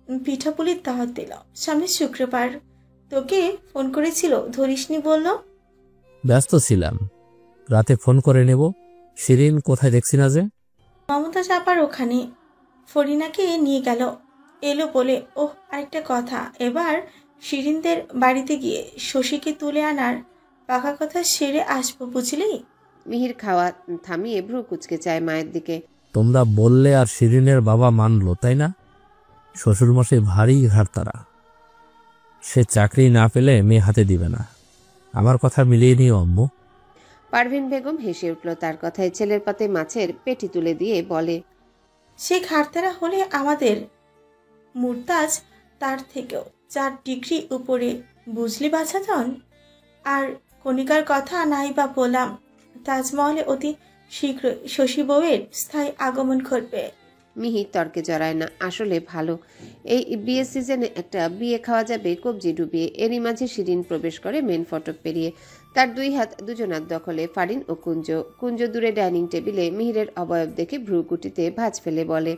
পিঠাপুলির দাওয়াত দিল সামনে শুক্রবার। তোকে ফোন করেছিল, ধরিসনি বলল। ব্যস্ত ছিলাম, রাতে ফোন করে নেব। শিরিন কোথায় দেখছি না যে? মমতা চাপার ওখানে, ফরিনাকে নিয়ে গেল। এলো বলে। ওহ, আরেকটা কথা, এবার শিরিনদের বাড়িতে গিয়ে শশীকে তুলে আনার পাকা কথা সেরে আসবো, বুঝলি? মিহির খাওয়া থামিয়ে ভ্রু কুচকে চায় মায়ের দিকে। তোমরা বললে আর শিরিনের বাবা মানলো, তাই না? শ্বশুরমশাই ভারী ঘাড়তারা, সে চাকরি না পেলে মেয়ে হাতে দিবে না। আমার কথা মিলিয়ে নিও আম্মু। পারভিন বেগম হেসে উঠল তার কথায়। ছেলের পাতে মাছের পেটি তুলে দিয়ে বলে, সে ঘাড়তারা হলে আমাদের মুরতাজ তার থেকেও 4 ডিগ্রি উপরে, বুঝলি বাছাধন? আর কণিকার কথা নাই বা বললাম, তাজমহলে অতি শীঘ্রই শশী বউয়ের স্থায়ী আগমন ঘটবে। মিহি তর্কে জড়ায় না, আসলে ভালো। এই বিয়ের সিজনে একটা বিয়ে খাওয়া যাবে কবজি ডুবিয়ে। এরই মাঝে শিরিন প্রবেশ করে মেন ফটক পেরিয়ে। তার দুই হাত দুজনার দখলে ফারিন ও কুঞ্জ। কুঞ্জ দূরে ডাইনিং টেবিলে মিহিরের অবয়ব দেখে ভ্রুকুটিতে ভাঁজ ফেলে বলে,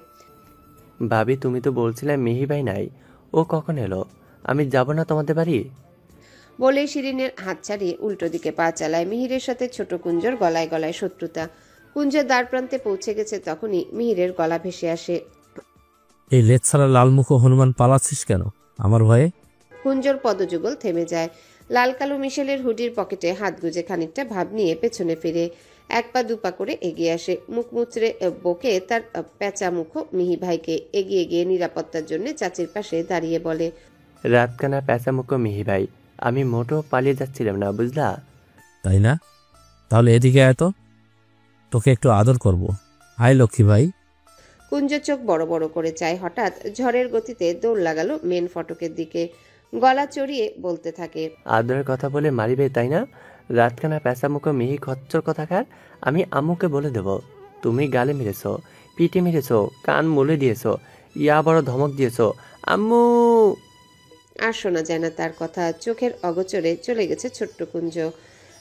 ভাবি তুমি তো বলছিলে মিহি ভাই নাই, ও কখন এলো? আমি যাব না তোমাদের বাড়ি। বলে শিরিনের হাত ছাড়িয়ে উল্টো দিকে পা চালায়। মিহিরের সাথে ছোট কুঞ্জর গলায় গলায় শত্রুতা। কুঞ্জ দ্বার প্রান্তে পৌঁছে গেছে, তখনই মিহিরের গলা ভেসে আসে, এই লেজ ছাড়া লালমুখ হনুমান পালাচ্ছিস কেন আমার ভয়ে? কুঞ্জর পদযুগল থেমে যায়। লাল কালো মিশেলের হুডির পকেটে হাত গুজে খানিকটা ভাব নিয়ে পেছনে ফিরে এক পা দুপা করে এগিয়ে আসে। মুখ মুচড়ে বকে তার প্যাঁচা মুখ মিহি ভাইকে এগিয়ে গিয়ে নিরাপত্তার জন্য চাচির পাশে দাঁড়িয়ে বলে, রাতকানা প্যাঁচামুখো মিহি ভাই, আমি মোটো পালিয়ে যাচ্ছিলাম না, বুঝলা? তাই না? তাহলে এদিকে আয় তো, তোকে একটু আদর করব। হাই লক্ষ্মী ভাই। কুঞ্জ চোখ বড় বড় করে চায়। হঠাৎ ঝড়ের গতিতে দৌড় লাগালো মেন ফটকের দিকে। গলা চড়িয়ে বলতে থাকে, আদরের কথা বলে মারিবে তাই না? রাতকানা প্যাঁচামুখো মিহি খচ্চর কথাকার। আমি আম্মুকে বলে দেব তুমি গালে মেরেছো, পিঠে মেরেছো, কান মুলে দিয়েছো, ইয়া বড় ধমক দিয়েছো। আম্মু! আর শোনা যায় না তার কথা। চোখের অগোচরে চলে গেছে ছোট্ট কুঞ্জ।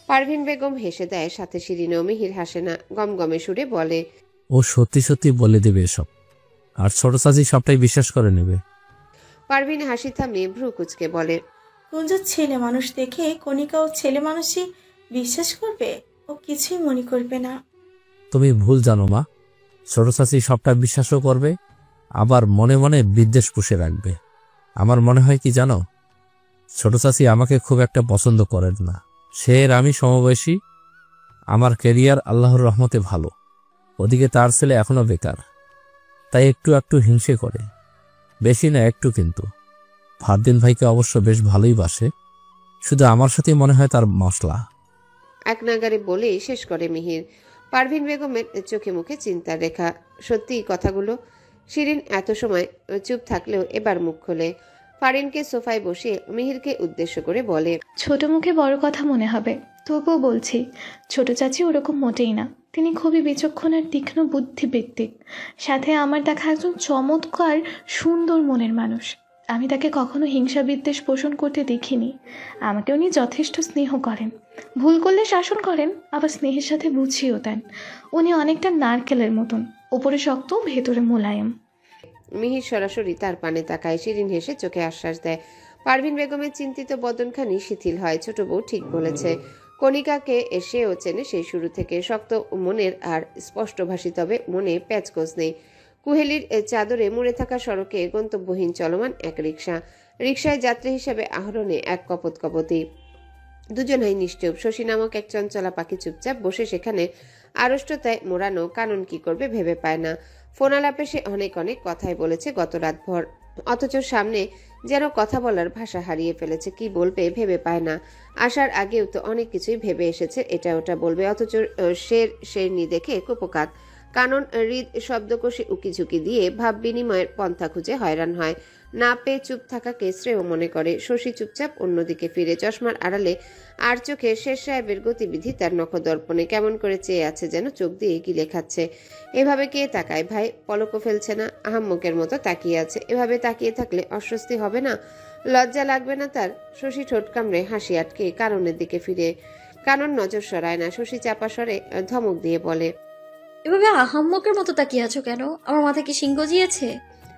পারভিন বেগম হেসে দেয়, সাথে শিরিনও। মিহির হাসে না, গমগমে সুরে বলে, ও সত্যি সত্যি বলে দেবে এসব, আর ছোট চাচি সবটাই বিশ্বাস করে নেবে। পারভিন হাসি থামিয়ে ভ্রু কুচকে বলে, কুঞ্জ ছেলে মানুষ দেখে কণিকাও ছেলে মানুষই বিশ্বাস করবে, ও কিছুই মনে করবে না। তুমি ভুল জানো মা, ছোট চাচি সবটা বিশ্বাসও করবে, আবার মনে মনে বিদ্বেষ পুষে রাখবে। আমার মনে হয় কি জানো, ছোট চাচি আমাকে খুব একটা পছন্দ করেন না। সে আর আমি সমবয়সী, আমার ক্যারিয়ার আল্লাহর রহমতে ভালো, ওদিকে তার ছেলে এখনো বেকার, তাই একটু একটু হিংসে করে, বেশি না একটু। কিন্তু ফারদিন ভাইকে অবশ্য বেশ ভালোই বাসে, শুধু আমার সাথে মনে হয় তার মশলা। এক নাগারে বলেই শেষ করে মিহির। পারভিন বেগমের চোখে মুখে চিন্তার রেখা। সত্যি কথাগুলো। শিরিন এত সময় চুপ থাকলেও এবার মুখ খোলে। ফারিনকে সোফায় বসিয়ে মিহিরকে উদ্দেশ্য করে বলে, ছোট মুখে বড় কথা মনে হবে, তবুও বলছি ছোট চাচি ওরকম মোটেই না। তিনি খুবই বিচক্ষণ আর তীক্ষ্ণ বুদ্ধিবৃত্তিক, সাথে আমার দেখা একজন চমৎকার সুন্দর মনের মানুষ। আমি তাকে কখনো হিংসা বিদ্বেষ পোষণ করতে দেখিনি। আমাকে উনি যথেষ্ট স্নেহ করেন, ভুল করলে শাসন করেন, আবার স্নেহের সাথে বুঝিয়েও দেন। উনি অনেকটা নারকেলের মতন, ওপরে শক্ত ভেতরে মোলায়েম। মিহির সরাসরি তার পানে তাকায়। শিরিন হেসে চোখে আশ্বাস দেয়। পারভিন বেগমের চিন্তিত বদনখানি শিথিল হয়। ছোট বউ ঠিক বলেছে। কণিকাকে সেও চেনে সেই শুরু থেকে। শক্ত মনের আর স্পষ্টভাষী, তবে মনে প্যাচকোচ নেই। কুহেলির চাদরে মুড়ে থাকা সড়কে গন্তব্যহীন চলমান এক রিকশা। রিকশায় যাত্রী হিসেবে আহরণে এক কপতি। দুজনাই নিশ্চুপ। শশী নামক এক চঞ্চলা পাখি চুপচাপ বসে সেখানে আড়ষ্টতায় মোড়ানো। কানন কি করবে ভেবে পায় না। ফোন আলাপে সে অনেক কথাই বলেছে গত রাতভর, অথচ সামনে যেন কথা বলার ভাষা হারিয়ে ফেলেছে। কি বলবে ভেবে পায় না। আসার আগেও তো অনেক কিছুই ভেবে এসেছে, এটা ওটা বলবে, অথচ শেরনি দেখে কুপকাত। কানন হৃদ শব্দকোষে উকিঝুঁকি দিয়ে ভাব বিনিময়ের পন্থা খুঁজে হয়রান হয়। না পেয়ে চুপ থাকাকে শ্রেয় মনে করে। শশী চুপচাপ অন্যদিকে ফিরে, চশমার আড়ালে আর চোখে শের সাহেবের গতিবিধি তার নখদর্পণে কেমন করে চেয়ে আছে, যেন চোখ দিয়ে গিলে খাচ্ছে। এভাবে কে তাকায় ভাই? পলকও ফেলছে না, আহাম্মকের মতো তাকিয়ে আছে। এভাবে তাকিয়ে থাকলে অস্বস্তি হবে না? লজ্জা লাগবে না তার? শশী ঠোঁট কামড়ে হাসি আটকে কাননের দিকে ফিরে। কানন নজর সরায় না। শশী চাপা স্বরে ধমক দিয়ে বলে, এভাবে আহাম্মকের মতো তাকিয়ে আছো কেন? আমার মাথায় কি সিংহ জিয়েছে?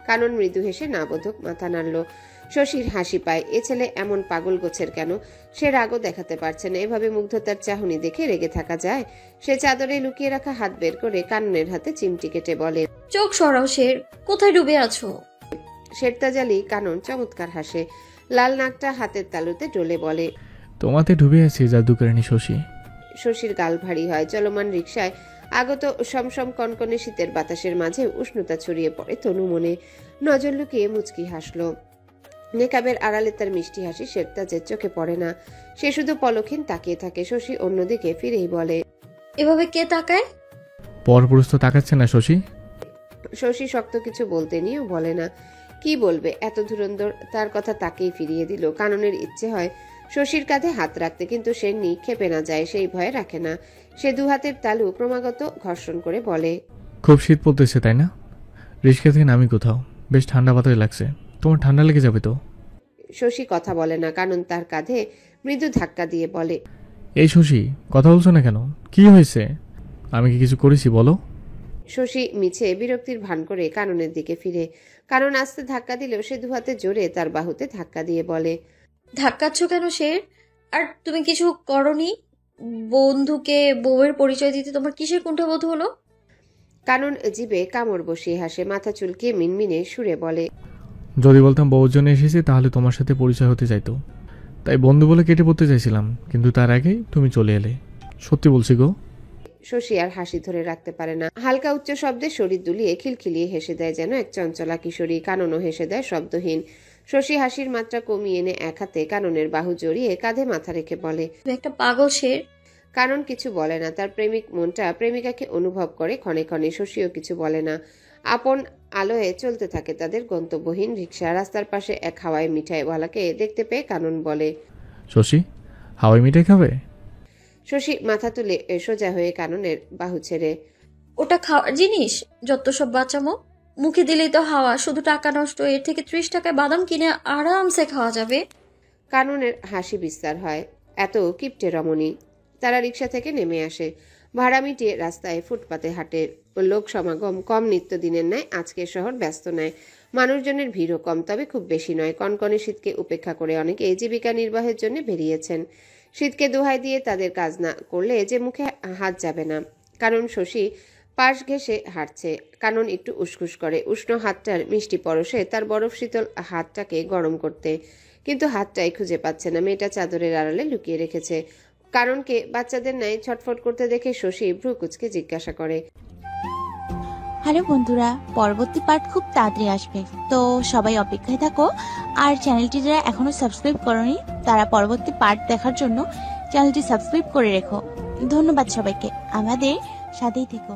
কানন মৃদু হেসে না বোধক মাথা নাড়ল। শশীর হাসি পায়। এ ছেলে এমন পাগল গোছের কেন? সে রাগও দেখাতে পারছে না। এভাবে মুগ্ধতার চাহনি দেখে রেগে থাকা যায়? সে চাদরে লুকিয়ে রাখা হাত বের করে কাননের হাতে চিমটি কেটে বলে, চোখ সরাও শের, কোথায় ডুবে আছো? শেরতাজালি কানন চমৎকার হাসে। লাল নাকটা হাতের তালুতে ডলে বলে, তোমাতে ডুবে আছি জাদুকরণী শশী। শশীর গাল ভারী হয়। চলমান রিকশায় আগত সমসম কনকনে শীতের বাতাসের মাঝে উষ্ণতা ছড়িয়ে পড়ে তনু মনে। নজর লুকিয়ে মুচকি হাসলো। নেকাবের আড়ালে তার মিষ্টি হাসি শেরতাজের চোখে পড়ে না। সে শুধু পলক্ষীন তাকিয়ে থাকে। শশী অন্যদিকে ফিরেই বলে, এভাবে কে তাকায়? পরপুরুষ তো তাকাচ্ছে না শশী। শশী শক্ত কিছু বলতে নিয়েও বলে না। কি বলবে? এত ধুরন্ধর, তার কথা তাকেই ফিরিয়ে দিল। কাননের ইচ্ছে হয় শশীর কাঁধে হাত রাখতে, কিন্তু সে খেপে না যায়, সেই ভয়ে রাখে না। সে দু হাতের তালু ক্রমাগত ঘর্ষণ করে বলে, খুব শীত পড়তেছে তাই না? রিক্সা থেকে নামি কোথাও, বেশ ঠান্ডা বাতাস লাগছে। তোমার ঠান্ডা লেগে যাবে তো। শশী কথা বলে না, কানন তার কাঁধে মৃদু ধাক্কা দিয়ে বলে, এই শশী, কথা বলছো না কেন? কি হয়েছে? আমি কি কিছু করেছি বলো? শশী মিছে বিরক্তির ভান করে কাননের দিকে ফিরে। কানন আস্তে ধাক্কা দিলেও সে দুহাতে জোরে তার বাহুতে ধাক্কা দিয়ে বলে, ধাক্কাচ্ছ কেন শের? আর তুমি কিছু করনি? বন্ধুকে বউয়ের পরিচয় দিতে তোমার কিসের কুণ্ঠাবোধ হলো? কানন জিভে কামড় বসিয়ে হাসে, মাথা চুলকিয়ে মিনমিনে সুরে বলে, যদি বলতাম বউর জন্য এসেছি তাহলে তোমার সাথে পরিচয় হতে চাইতো, তাই বন্ধু বলে কেটে পড়তে চাইছিলাম, কিন্তু তার আগেই তুমি চলে এলে। সত্যি বলছি গো। শশী আর হাসি ধরে রাখতে পারে না, হালকা উচ্চ শব্দে শরীর দুলিয়ে খিলখিলিয়ে হেসে দেয় যেন এক চঞ্চলা কিশোরী। কাননও হেসে দেয় শব্দহীন। শশী হাসির মাত্রা কমিয়ে এনে এক হাতে কাননের বাহু জড়িয়ে কাঁধে মাথা রেখে বলে, তুমি একটা পাগল শের। কানন কিছু বলে না, তার প্রেমিক মনটা প্রেমিকাকে অনুভব করে ক্ষণে ক্ষণে। শশীও কিছু বলে না। আপন আলোয় চলতে থাকে তাদের গন্তব্যহীন রিক্সা। রাস্তার পাশে এক হাওয়াই মিঠাইওয়ালাকে দেখতে পেয়ে কানন বলে, শশী, হাওয়াই মিঠাই খাবে? শশী মাথা তুলে সোজা হয়ে কাননের বাহু ছেড়ে, ওটা খাওয়ার জিনিস? যত সব বাঁচামো, মুখে দিলেই তো হাওয়া, শুধু টাকা নষ্ট। এর থেকে 30 টাকায় বাদাম কিনে আরামসে খাওয়া যাবে। কাননের হাসি বিস্তার হয়। এত কিপটে রমণী। তারা রিক্সা থেকে নেমে আসে, ভাড়া মিটিয়ে রাস্তায় ফুটপাতে হাঁটে। লোক সমাগম কম, নিত্যদিনের ন্যায় আজকের শহর ব্যস্ত নয়, মানুষজনের ভিড়ও কম, তবে খুব বেশি নয়। কনকনে শীতকে উপেক্ষা করে অনেকে জীবিকা নির্বাহের জন্য বেরিয়েছেন। শীতকে দোহাই দিয়ে তাদের কাজ না করলে যে মুখে হাত যাবে না। কারণ শশী পাশ ঘেঁষে হাঁটছে। কানন একটু উসখুস করে উষ্ণ হাতটার মিষ্টি পরশে তার বরফ শীতল হাতটাকে গরম করতে, কিন্তু হাতটাই খুঁজে পাচ্ছে না। মেয়েটা চাদরের আড়ালে লুকিয়ে রেখেছে। কারণকে বাচ্চাদের ন্যায় ছটফট করতে দেখে শশী ভ্রু কুচকে জিজ্ঞাসা করে, হ্যালো বন্ধুরা, পরবর্তী পার্ট খুব তাড়াতাড়ি আসবে, তো সবাই অপেক্ষায় থাকো। আর চ্যানেলটি যারা এখনো সাবস্ক্রাইব করনি তারা পরবর্তী পার্ট দেখার জন্য চ্যানেলটি সাবস্ক্রাইব করে রেখো। ধন্যবাদ সবাইকে, আমাদের সাথেই থেকো।